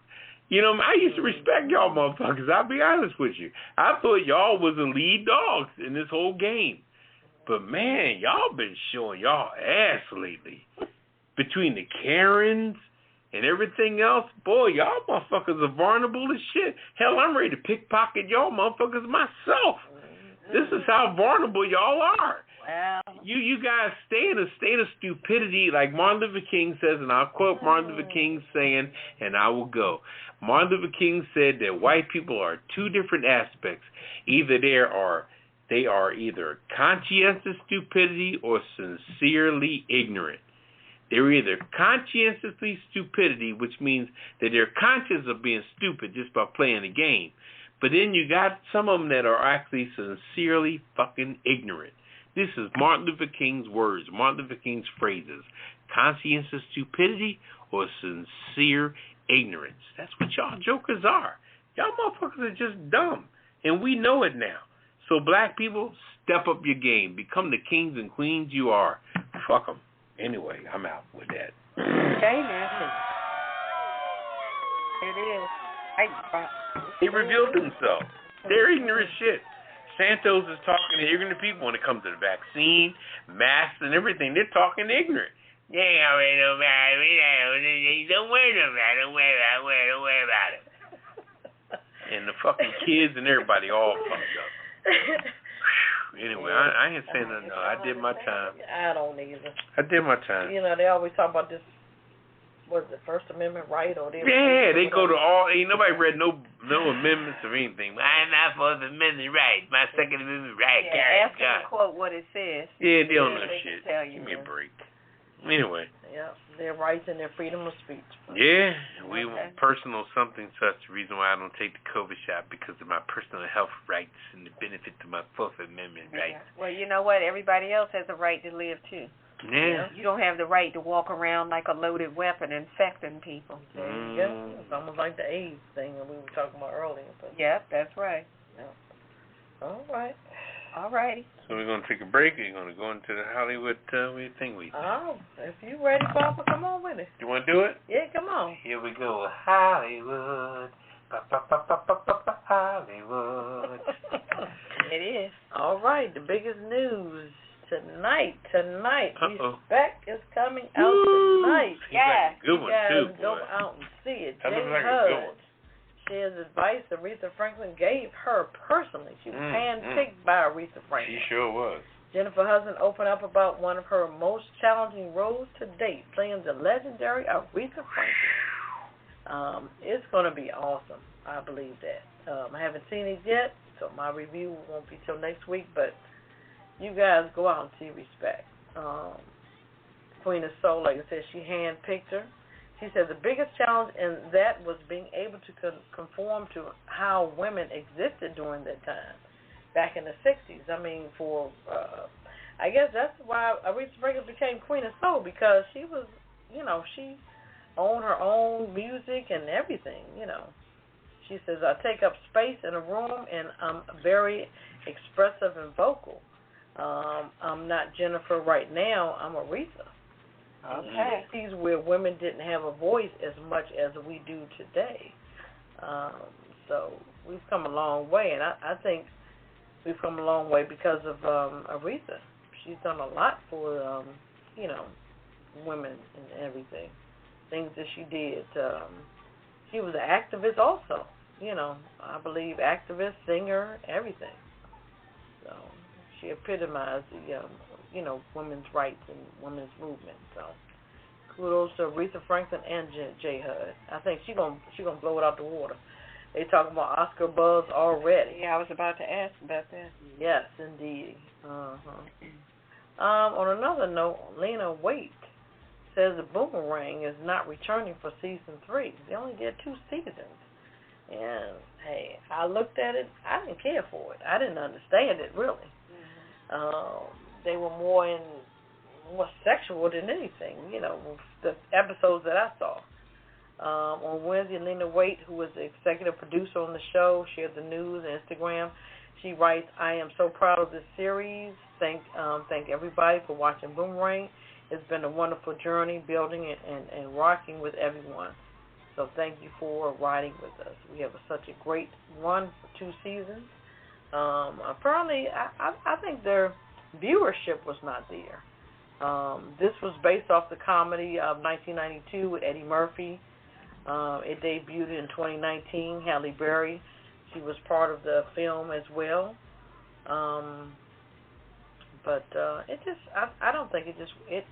I used to respect y'all motherfuckers. I'll be honest with you. I thought y'all was the lead dogs in this whole game. But, man, y'all been showing y'all ass lately. Between the Karens and everything else, boy, y'all motherfuckers are vulnerable as shit. Hell, I'm ready to pickpocket y'all motherfuckers myself. This is how vulnerable y'all are. Wow. You guys stay in a state of stupidity, like Martin Luther King says, and I'll quote Martin Luther King saying, and I will go. Martin Luther King said that white people are 2 different aspects. Either they are either conscientious stupidity or sincerely ignorant. They're either conscientiously stupidity, which means that they're conscious of being stupid just by playing the game. But then you got some of them that are actually sincerely fucking ignorant. This is Martin Luther King's words, Martin Luther King's phrases. Conscientious stupidity or sincere ignorance. That's what y'all jokers are. Y'all motherfuckers are just dumb. And we know it now. So black people, step up your game. Become the kings and queens you are. Fuck them. Anyway, I'm out with that. Okay, man. It is. They revealed themselves. They're ignorant shit. Santos is talking to ignorant people when it comes to the vaccine, masks, and everything. They're talking ignorant. They ain't already know about it. Don't worry about it. And the fucking kids and everybody all fucked up. Anyway, I ain't saying nothing. No, I did my time. I don't either. I did my time. They always talk about this. Was it First Amendment right or they? Yeah, they go to all. Ain't nobody read no amendments or anything. I'm not for the amendment right. My Second Amendment right. Yeah, ask them to quote what it says. Yeah, they don't know shit. Give me a break. Anyway. Yeah, their rights and their freedom of speech. Yeah, we want personal something such. The reason why I don't take the COVID shot because of my personal health rights and the benefit to my Fourth Amendment rights. Well, you know what? Everybody else has a right to live too. Yeah. You don't have the right to walk around like a loaded weapon infecting people. There you go. It's almost like the AIDS thing that we were talking about earlier. But yep, that's right. Yep. All right. All righty. So we're going to take a break. Or you're going to go into the Hollywood thing we do? Oh, if you ready, Papa, come on with it. You want to do it? Yeah, come on. Here we go. Hollywood. Hollywood. It is. All right, the biggest news tonight. Respect is coming out tonight. Yeah. Like a good one, too, go out and see it. That looks like a good one. Shares advice that Aretha Franklin gave her personally. She was handpicked by Aretha Franklin. She sure was. Jennifer Hudson opened up about one of her most challenging roles to date, playing the legendary Aretha Franklin. It's going to be awesome. I believe that. I haven't seen it yet, so my review won't be till next week, but you guys go out and see Respect. Queen of Soul, like I said, she handpicked her. She said the biggest challenge in that was being able to conform to how women existed during that time, back in the 60s. I mean, I guess that's why Aretha Franklin became Queen of Soul, because she was, she owned her own music and everything, She says, I take up space in a room and I'm very expressive and vocal. I'm not Jennifer right now, I'm Aretha. Okay. In 60s where women didn't have a voice as much as we do today. So we've come a long way, and I think we've come a long way because of Aretha. She's done a lot for, women and everything. Things that she did. She was an activist also. I believe activist, singer, everything. So she epitomized the, women's rights and women's movement. So kudos to Aretha Franklin and J. Hud. I think she's gonna blow it out the water. They talking about Oscar buzz already. Yeah, I was about to ask about that. Yes, indeed. On another note, Lena Waite says the Boomerang is not returning for season 3. They only did 2 seasons. And, hey, I looked at it. I didn't care for it. I didn't understand it, really. They were more sexual than anything, the episodes that I saw. On Wednesday, Lena Waite, who was the executive producer on the show, shared the news on Instagram. She writes, "I am so proud of this series. Thank everybody for watching Boomerang. It's been a wonderful journey building and rocking with everyone. So thank you for riding with us. We have such a great run for 2 seasons. Apparently, I think their viewership was not there. This was based off the comedy of 1992 with Eddie Murphy. It debuted in 2019. Halle Berry, she was part of the film as well. But it just, I don't think it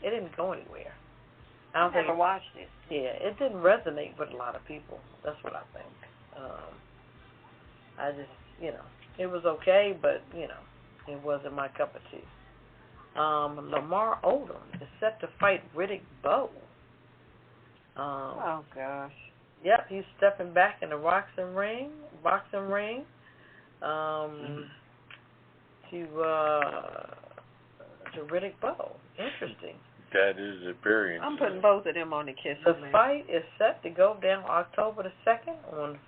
didn't go anywhere. I never watched it. Yeah, it didn't resonate with a lot of people. That's what I think. I just, it was okay, but, it wasn't my cup of tea. Lamar Odom is set to fight Riddick Bowe. Oh, gosh. Yep, he's stepping back in the boxing ring to Riddick Bowe. Interesting. That is very interesting. I'm putting both of them on the kiss. The fight is set to go down October the 2nd on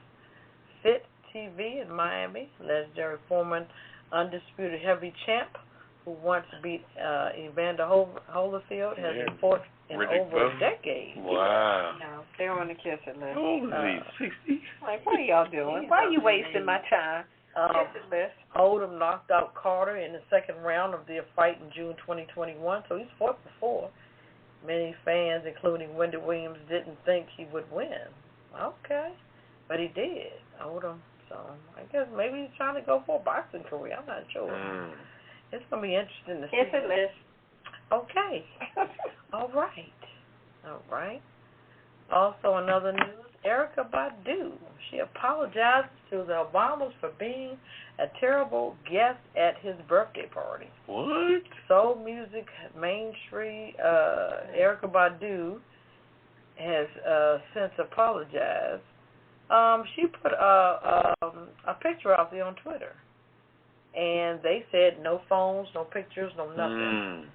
Fit TV in Miami. Legendary former undisputed heavy champ who once beat Evander Holyfield has been fought in over a decade. Wow. No, they're on the kissing list. Holy 60. Like, what are y'all doing? Why are you wasting my time? Kissing list. Odom knocked out Carter in the 2nd round of their fight in June 2021, so he's fought before. Many fans, including Wendy Williams, didn't think he would win. Okay. But he did, Odom. So I guess maybe he's trying to go for a boxing career. I'm not sure. It's going to be interesting to see. It's a list. Okay. All right. Also, another news, Erykah Badu. She apologized to the Obamas for being a terrible guest at his birthday party. What? Soul music mainstream Erykah Badu has since apologized. She put a picture out there on Twitter, and they said no phones, no pictures, no nothing.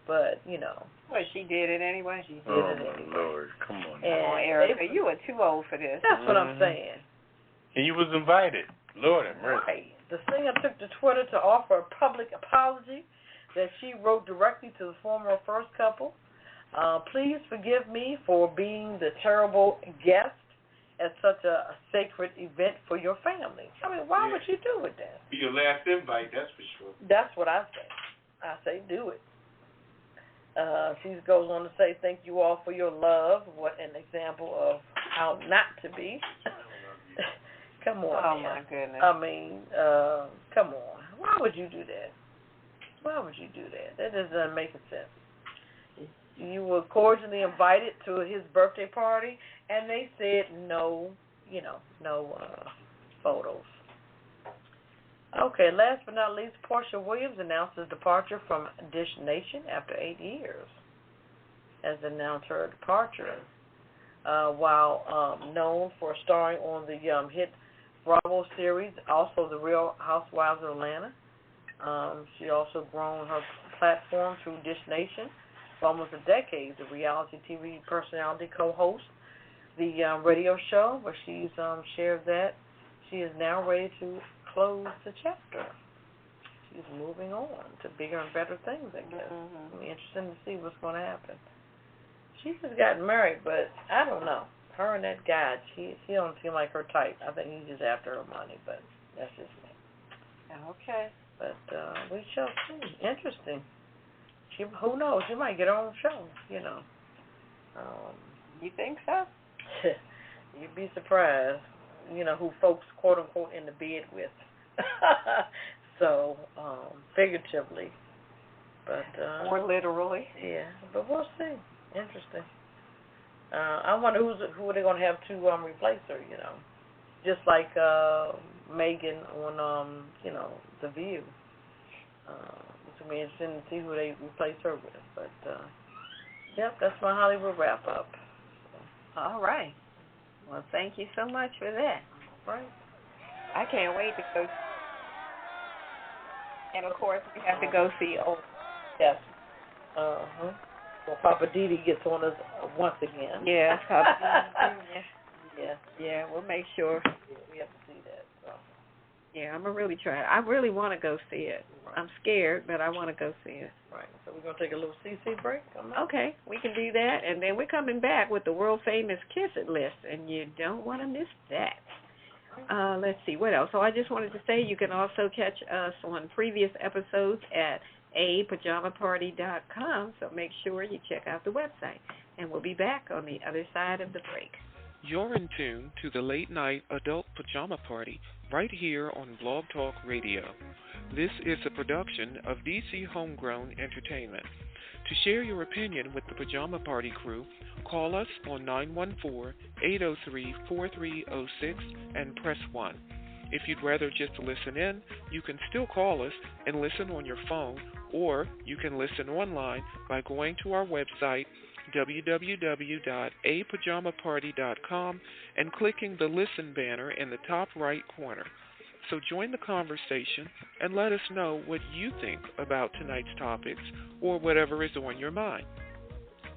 But, Well, she did it anyway. She did it anyway. Oh, Lord, come on. And Erykah, you are too old for this. That's what I'm saying. And you was invited. Lord have mercy. Right. The singer took to Twitter to offer a public apology that she wrote directly to the former first couple. Please forgive me for being the terrible guest at such a sacred event for your family. I mean, why would you do it then? Be your last invite, that's for sure. That's what I say. I say do it. She goes on to say, thank you all for your love. What an example of how not to be. Come on. Oh, my goodness. I mean, come on. Why would you do that? Why would you do that? That doesn't make sense. You were cordially invited to his birthday party, and they said no, no photos. Okay, last but not least, Portia Williams announces departure from Dish Nation after 8 years. Has announced her departure. While known for starring on the hit Bravo series, also The Real Housewives of Atlanta. She also grown her platform through Dish Nation for almost a decade. The reality TV personality co-host the radio show where she's shared that she is now ready to close the chapter. She's moving on to bigger and better things, I guess. It'll be interesting to see what's going to happen. She just got married, but I don't know. Her and that guy, she don't seem like her type. I think he's just after her money, but that's just me. Okay. But we shall see. Interesting. Who knows? She might get her own show, you know. You think so? You'd be surprised, you know, who folks, quote unquote, in the bed with. So, figuratively. But or literally. Yeah, but we'll see. Interesting. I wonder who are they going to have to replace her, you know. Just like Megan on, you know, The View. It's going to be interesting to see who they replace her with. But, yep, that's my Hollywood wrap-up. All right. Well, thank you so much for that. Right. I can't wait to go. And, of course, we have to go see old. Yes. Uh-huh. Well, Poppa DD gets on us once again. Yeah, Poppa DD. Yeah, we'll make sure. Yeah, we have to see that. So. Yeah, I'm going to really try it. I really want to go see it. Right. I'm scared, but I want to go see it. Right. So we're going to take a little CC break? Okay, we can do that. And then we're coming back with the world-famous Kiss It list, and you don't want to miss that. Let's see, what else? So I just wanted to say you can also catch us on previous episodes at pajamaparty.com, so make sure you check out the website. And we'll be back on the other side of the break. You're in tune to the Late Night Adult Pajama Party right here on Blog Talk Radio. This is a production of DC Homegrown Entertainment. To share your opinion with the Pajama Party crew, call us on 914-803-4306 and press 1. If you'd rather just listen in, you can still call us and listen on your phone, or you can listen online by going to our website, www.apajamaparty.com, and clicking the Listen banner in the top right corner. So join the conversation and let us know what you think about tonight's topics or whatever is on your mind.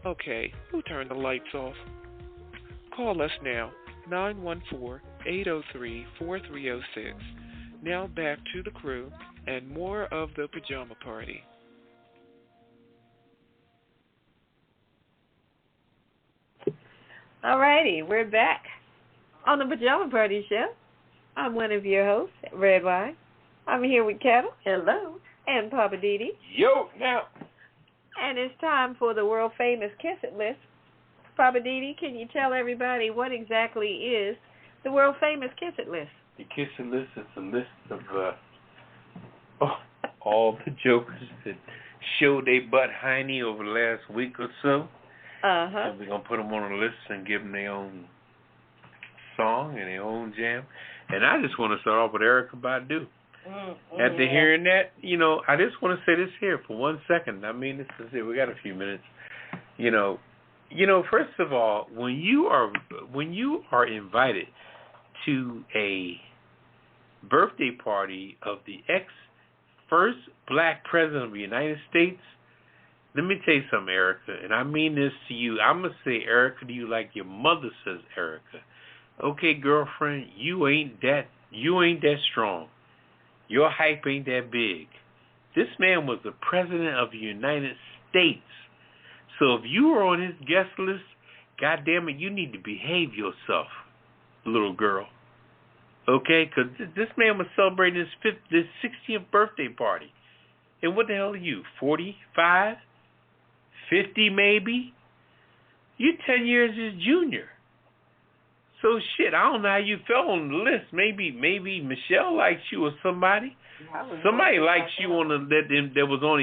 Okay, who turned the lights off? Call us now, 914-803-4306. Now back to the crew and more of the Pajama Party. All righty, we're back on the Pajama Party show. I'm one of your hosts, Redwine. I'm here with Ketel. Hello. And Poppa DD. Yo, now. And it's time for the world-famous Kiss It list. Poppa DD, can you tell everybody what exactly is the world-famous Kiss It list? The Kiss It list is a list of all the jokers that showed their butt hiney over the last week or so. Uh-huh. And we're going to put them on a list and give them their own song and their own jam. And I just want to start off with Erykah Badu. After hearing that, you know, I just want to say this here for 1 second. I mean, this is it. We got a few minutes. You know, first of all, when you are invited to a birthday party of the first black president of the United States, let me tell you something, Erykah, and I mean this to you. I'm going to say Erykah to you like your mother says Erykah. Okay, girlfriend, you ain't that strong. Your hype ain't that big. This man was the president of the United States. So if you were on his guest list, goddamn it, you need to behave yourself, little girl. Okay? Because this man was celebrating his 60th birthday party. And what the hell are you, 45? 50 maybe? You're 10 years his junior. So shit, I don't know how you fell on the list. Maybe Michelle likes you or somebody. Somebody likes you on that was on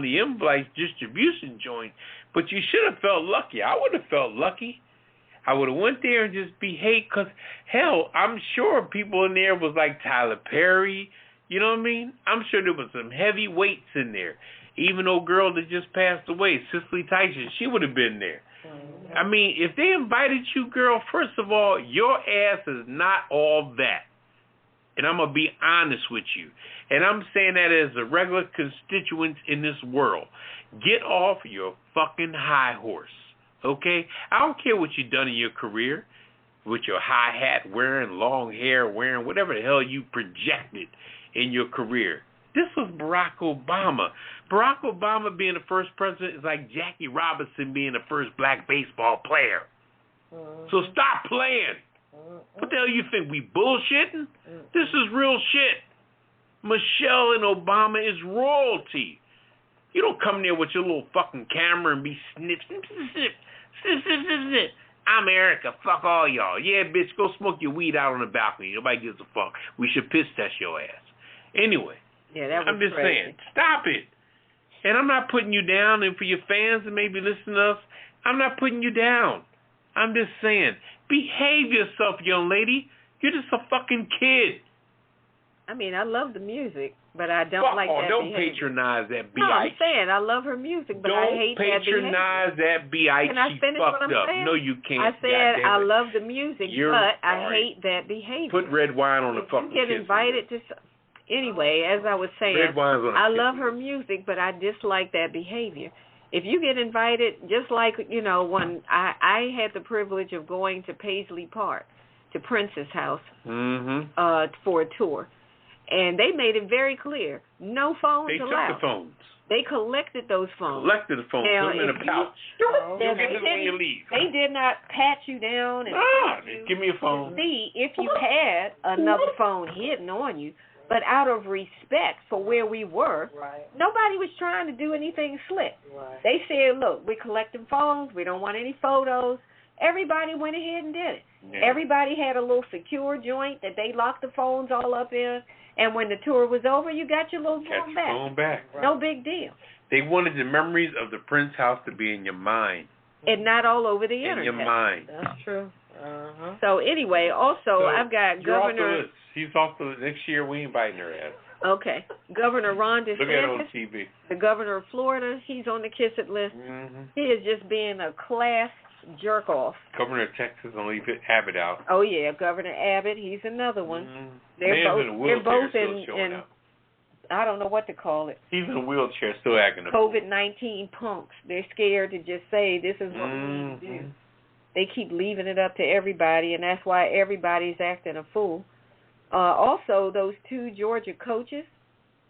the invoice distribution joint. But you should have felt lucky. I would have felt lucky. I would have went there and just behaved. Cause hell, I'm sure people in there was like Tyler Perry. You know what I mean? I'm sure there was some heavy weights in there. Even old girl that just passed away, Cicely Tyson, she would have been there. I mean, if they invited you, girl, first of all, your ass is not all that. And I'm going to be honest with you. And I'm saying that as a regular constituent in this world. Get off your fucking high horse, okay? I don't care what you've done in your career with your high hat wearing, long hair wearing, whatever the hell you projected in your career. This was Barack Obama. Barack Obama being the first president is like Jackie Robinson being the first black baseball player. So stop playing. What the hell you think, we bullshitting? This is real shit. Michelle and Obama is royalty. You don't come there with your little fucking camera and be snip. I'm Erica. Fuck all y'all. Yeah, bitch, go smoke your weed out on the balcony. Nobody gives a fuck. We should piss test your ass. Anyway, I'm just saying, stop it. And I'm not putting you down. And for your fans that maybe listen to us, I'm not putting you down. I'm just saying, behave yourself, young lady. You're just a fucking kid. I mean, I love the music, but I don't like that don't behavior. Patronize that B.I. No, I'm saying I love her music, but I hate that behavior. Don't patronize that B.I. Can I finish what I'm saying? No, you can't. I said I love the music, but I hate that behavior. Put Redwine on the fucking you get invited to... Anyway, as I was saying, I love her music, but I dislike that behavior. If you get invited, just like, you know, when I had the privilege of going to Paisley Park, to Prince's house, for a tour. And they made it very clear, no phones allowed. They took the phones. They collected those phones. Collected the phones, put them in a pouch. You get them when you leave. They did not pat you down and give me a phone. See if you had another phone hidden on you. But out of respect for where we were, nobody was trying to do anything slick. They said, look, we're collecting phones. We don't want any photos. Everybody went ahead and did it. Yeah. Everybody had a little secure joint that they locked the phones all up in. And when the tour was over, you got your little phone back. No big deal. They wanted the memories of the Prince house to be in your mind. And not all over the internet. In your mind. That's true. So anyway, also I've got Governor... He's off the next year. We inviting her ass. Okay. Governor Ron DeSantis. Look at it on TV. The governor of Florida, he's on the kiss it list. He is just being a class jerk off. Governor of Texas, don't leave Abbott out. Oh yeah, Governor Abbott, he's another one. They're both in I don't know what to call it. He's in a wheelchair, still acting up. COVID-19 punks. They're scared to just say this is what we need to do. They keep leaving it up to everybody, and that's why everybody's acting a fool. Also, those two Georgia coaches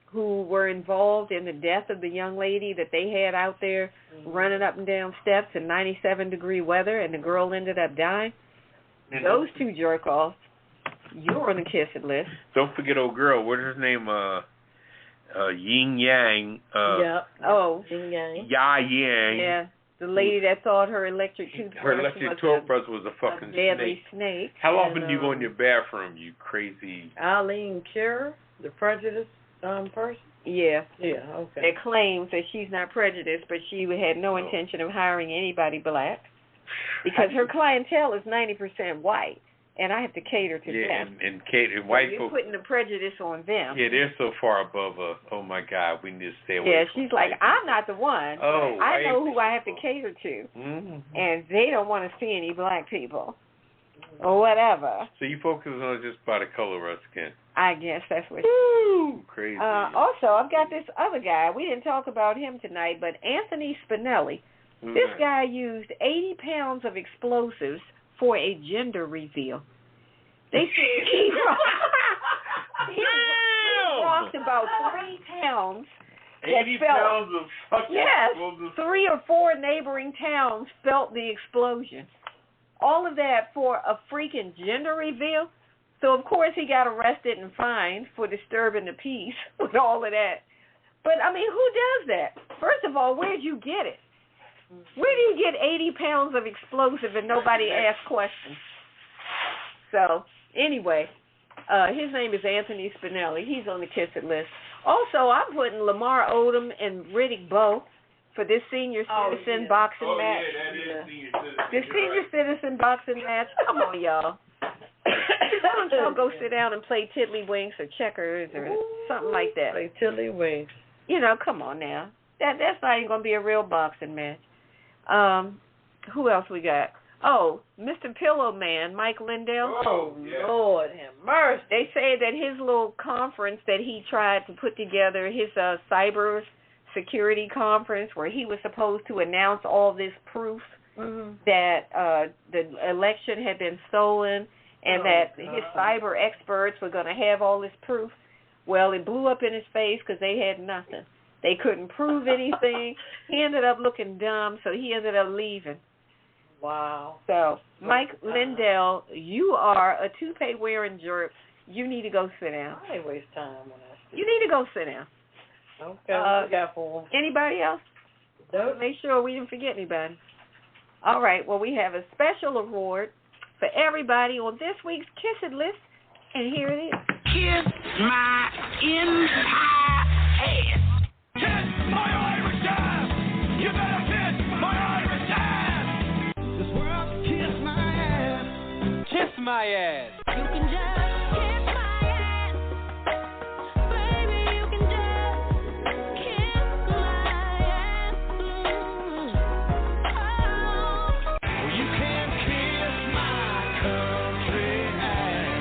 who were involved in the death of the young lady that they had out there running up and down steps in 97-degree weather, and the girl ended up dying. Those two jerk-offs, you're on the kiss it list. Don't forget old girl. What's her name? Yin Yang. Yin Yang. Ya Yang. Yeah. The lady that thought her electric toothbrush was a fucking deadly snake. How often do you go in your bathroom, you crazy? Eileen Kerr, the prejudiced person? Yeah. Yeah, okay. That claims that she's not prejudiced, but she had no intention of hiring anybody black because her clientele is 90% white. And I have to cater to them. And white you're folks. You're putting the prejudice on them. Yeah, they're so far above us. Oh, my God. We need to stay away Yeah, from she's like, I'm not the one. Oh, I know who I have to cater to. And they don't want to see any black people. Or whatever. So you focus on just by the color of our skin. I guess that's what crazy. Also, I've got this other guy. We didn't talk about him tonight, but Anthony Spinelli. This guy used 80 pounds of explosives for a gender reveal. They said he walked about 3 towns. 80 pounds of fucking explosives. 3 or 4 neighboring towns felt the explosion. All of that for a freaking gender reveal. So, of course, he got arrested and fined for disturbing the peace with all of that. But, I mean, who does that? First of all, where'd you get it? Where do you get 80 pounds of explosive and nobody asks questions? So, anyway, his name is Anthony Spinelli. He's on the Kiss It list. Also, I'm putting Lamar Odom and Riddick Bowe for this senior citizen boxing match. This senior citizen boxing match. Come on, y'all. Why don't y'all go sit down and play tiddlywinks or checkers or something like that? Play tiddlywinks. You know, come on now. That's not even going to be a real boxing match. Who else we got? Oh, Mr. Pillow Man, Mike Lindell. Oh, Lord have mercy. They say that his little conference that he tried to put together, his cyber security conference where he was supposed to announce all this proof that the election had been stolen and that his cyber experts were going to have all this proof. Well, it blew up in his face because they had nothing. They couldn't prove anything. He ended up looking dumb, so he ended up leaving. Wow. So, Mike Lindell, you are a toupee-wearing jerk. You need to go sit down. I ain't waste time when I see You need to go sit down. Okay, what you got for him? Anybody else? Nope. Make sure we didn't forget anybody. All right, well, we have a special award for everybody on this week's Kiss It list, and here it is. Kiss my entire ass. Kiss my Irish ass. You better kiss my Irish ass. This world can kiss my ass. Kiss my ass. You can just kiss my ass. Baby, you can just kiss my ass. Well, you can kiss my country ass.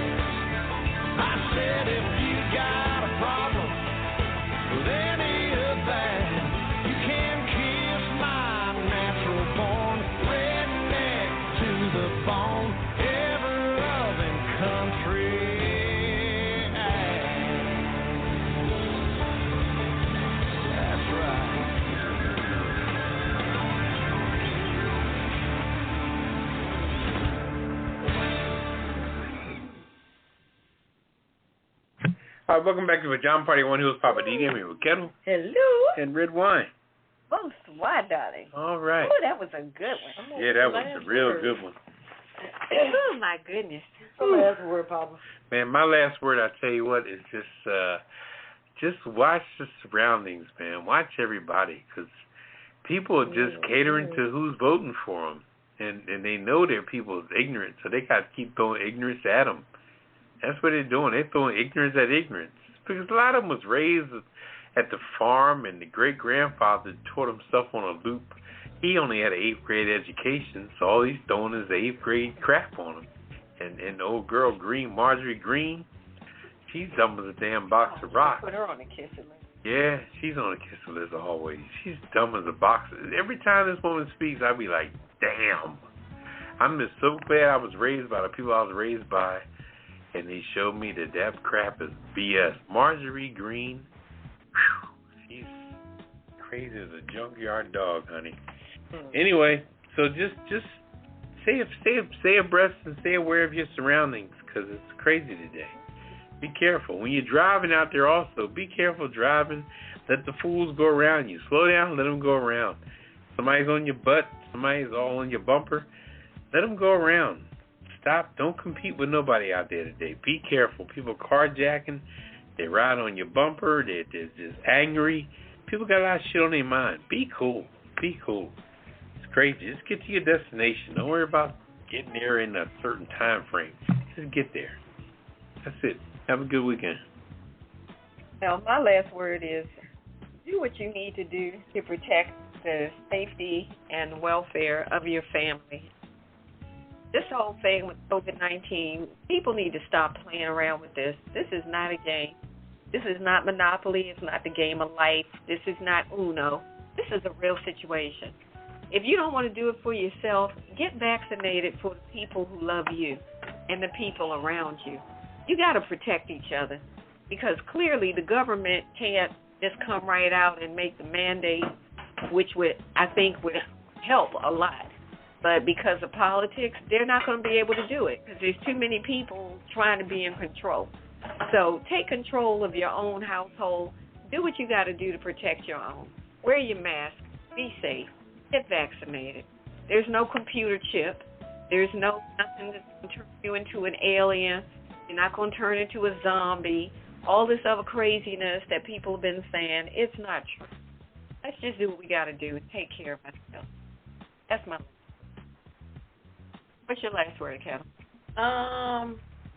I said if you got a problem with any of that, you can kiss my natural born redneck to the bone, ever loving country ass. That's right. All right, welcome back to Pajama Party. One who is Poppa DD. I'm here with Ketel Hello. and Redwine. Bonsoir, darling. All right. Oh, that was a good one. Yeah, that was a real good one. Oh, my goodness. Last word, Papa. Man, my last word, I tell you what, is just watch the surroundings, man. Watch everybody, because people are just catering to who's voting for them. And they know their people is ignorant, so they got to keep throwing ignorance at them. That's what they're doing. They're throwing ignorance at ignorance. Because a lot of them was raised at the farm, and the great-grandfather taught himself on a loop. He only had an 8th grade education, so all he's throwing is the 8th grade crap on him. And the old girl, Marjorie Green, she's dumb as a damn box of rocks. Put her on the kiss list. Yeah, she's on the kiss list always. She's dumb as a box. Every time this woman speaks, I be like, damn. I'm just so glad I was raised by the people I was raised by, and they showed me that crap is BS. Marjorie Green, whew, she's crazy as a junkyard dog, honey. Anyway, so just stay abreast and stay aware of your surroundings, because it's crazy today. Be careful. When you're driving out there also, be careful driving. Let the fools go around you. Slow down, let them go around. Somebody's on your butt, somebody's all on your bumper. Let them go around. Stop. Don't compete with nobody out there today. Be careful. People carjacking. They ride on your bumper. They're just angry. People got a lot of shit on their mind. Be cool. Be cool. It's crazy. Just get to your destination. Don't worry about getting there in a certain time frame. Just get there. That's it. Have a good weekend. Now, my last word is do what you need to do to protect the safety and welfare of your family. This whole thing with COVID-19, people need to stop playing around with this. This is not a game. This is not Monopoly. It's not the game of life. This is not Uno. This is a real situation. If you don't want to do it for yourself, get vaccinated for the people who love you and the people around you. You got to protect each other, because clearly the government can't just come right out and make the mandate, which I think would help a lot. But because of politics, they're not going to be able to do it, because there's too many people trying to be in control. So take control of your own household. Do what you got to do to protect your own. Wear your mask. Be safe. Get vaccinated. There's no computer chip. There's nothing that's going to turn you into an alien. You're not going to turn into a zombie. All this other craziness that people have been saying, it's not true. Let's just do what we got to do and take care of ourselves. That's my. What's your last word, Ketel?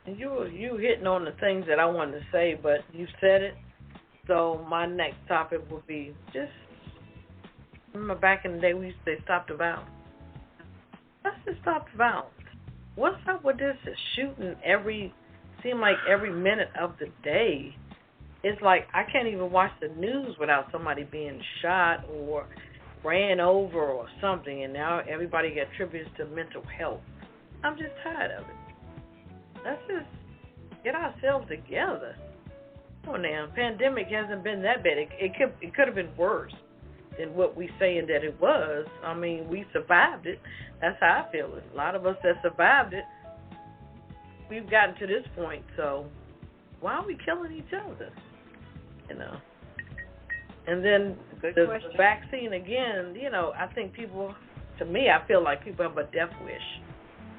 You hitting on the things that I wanted to say, but you said it. So my next topic would be just, remember back in the day we used to say stop the violence. Let's just stop the violence. What's up with this shooting seem like every minute of the day? It's like I can't even watch the news without somebody being shot or ran over or something, and now everybody attributes to mental health. I'm just tired of it. Let's just get ourselves together. Oh, now, pandemic hasn't been that bad. It could have been worse than what we saying that it was. I mean, we survived it. That's how I feel. A lot of us that survived it, we've gotten to this point. So why are we killing each other? You know. And then the vaccine again. You know, I think people. To me, I feel like people have a death wish.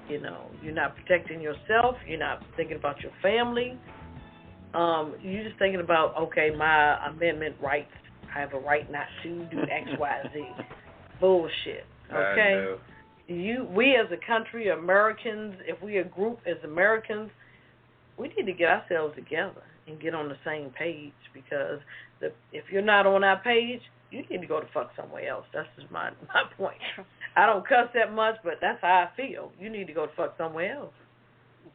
You know, you're not protecting yourself. You're not thinking about your family. You're just thinking about, okay, my amendment rights. I have a right not to do X, Y, Z. Bullshit. Okay? We as a country, Americans, if we a group as Americans, we need to get ourselves together and get on the same page, because if you're not on our page, you need to go to fuck somewhere else. That's just my point. I don't cuss that much, but that's how I feel. You need to go to fuck somewhere else.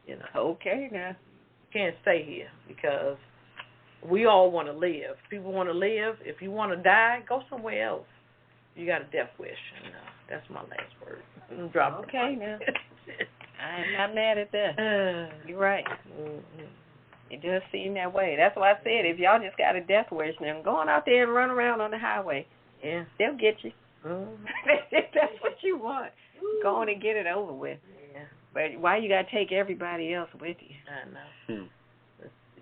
You know. Okay, now. You can't stay here, because we all want to live. People want to live. If you want to die, go somewhere else. You got a death wish. You know. That's my last word. Okay, now. I'm not mad at that. You're right. Mm-hmm. It does seem that way. That's why I said, if y'all just got a death wish, then go on out there and run around on the highway. Yeah. They'll get you. Mm-hmm. If that's what you want. Go on and get it over with. Yeah. But why you got to take everybody else with you? I know.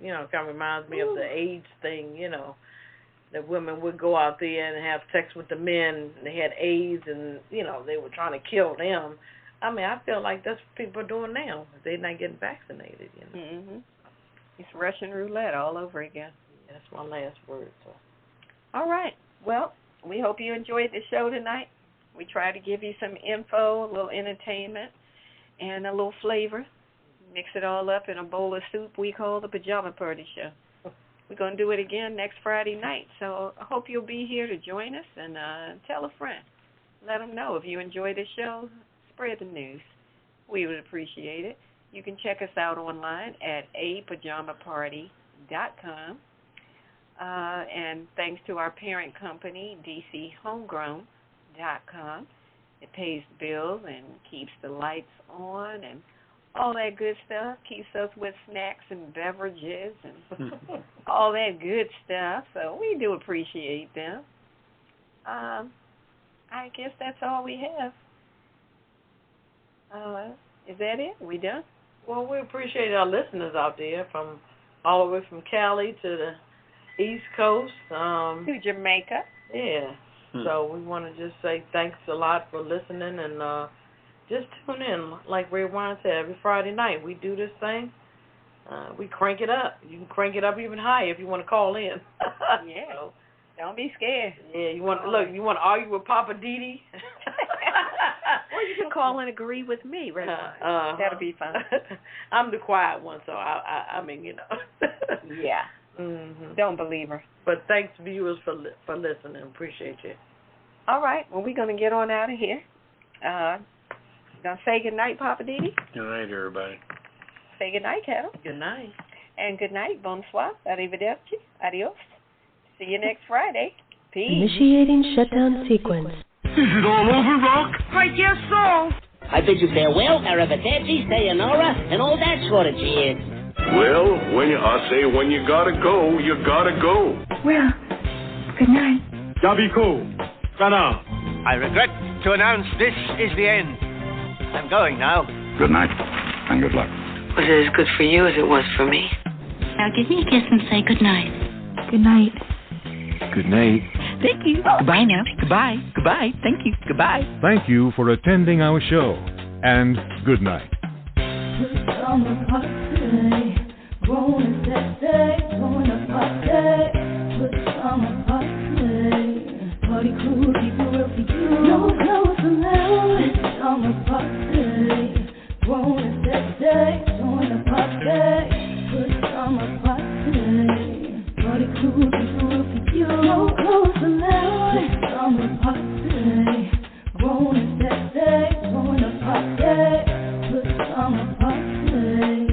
You know, it kind of reminds me of the AIDS thing, you know. The women would go out there and have sex with the men. They had AIDS, and, you know, they were trying to kill them. I mean, I feel like that's what people are doing now. They're not getting vaccinated, you know. Mm-hmm. It's Russian roulette all over again. Yeah, that's my last word. So. All right. Well, we hope you enjoyed the show tonight. We tried to give you some info, a little entertainment, and a little flavor. Mix it all up in a bowl of soup we call the Pajama Party Show. We're going to do it again next Friday night, so I hope you'll be here to join us, and tell a friend. Let them know if you enjoy the show. Spread the news. We would appreciate it. You can check us out online at apajamaparty.com. And thanks to our parent company, DCHomegrown.com. It pays bills and keeps the lights on and all that good stuff, keeps us with snacks and beverages and all that good stuff. So we do appreciate them. I guess that's all we have. Is that it? We done? Well, we appreciate our listeners out there from all the way from Cali to the East Coast. To Jamaica. Yeah. So we want to just say thanks a lot for listening, and just tune in. Like Redwine said, every Friday night we do this thing. We crank it up. You can crank it up even higher if you want to call in. Yeah. So, don't be scared. Yeah, you want you want to argue with Poppa DD? Or you can call and agree with me, right? That'll be fun. I'm the quiet one, so I mean, you know. Yeah. Mm-hmm. Don't believe her. But thanks, viewers, for listening. Appreciate you. All right. Well, we're going to get on out of here. Going to say good night, Poppa DD? Good night, everybody. Say good night, Ketel. Good night. And good night. Bonsoir. Arrivederci. Adios. See you next Friday. Peace. Initiating shutdown sequence. Is it all over, Rock? I guess so. I bid you farewell, arrivederci, sayonara, and all that sort of cheers. Well, when you gotta go, you gotta go. Well, good night. Yabiko. Sana. I regret to announce this is the end. I'm going now. Good night, and good luck. Was it as good for you as it was for me? Now give me a kiss and say good night. Good night. Good night. Thank you. Goodbye now. Goodbye. Goodbye. Thank you. Goodbye. Thank you for attending our show, and good night. Party crew, people will see you. No clothes allowed. It's summer party. Grown and sexy. Join the party. Put summer party. Party crew, people will see you. No clothes allowed. It's summer party. Grown and sexy. Join the party. Put summer party.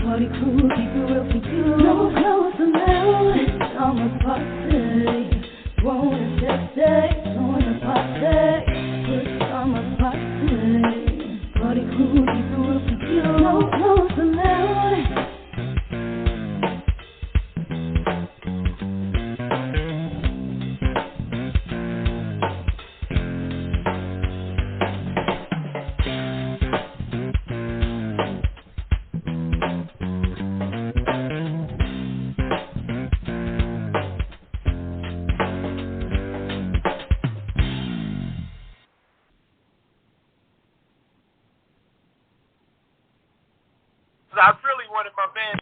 Party crew, people will see you. No clothes allowed. It's summer party. Grown and sexy, join the party, put summer party. Party crew, people will see you, no clothes allowed. I really wanted my band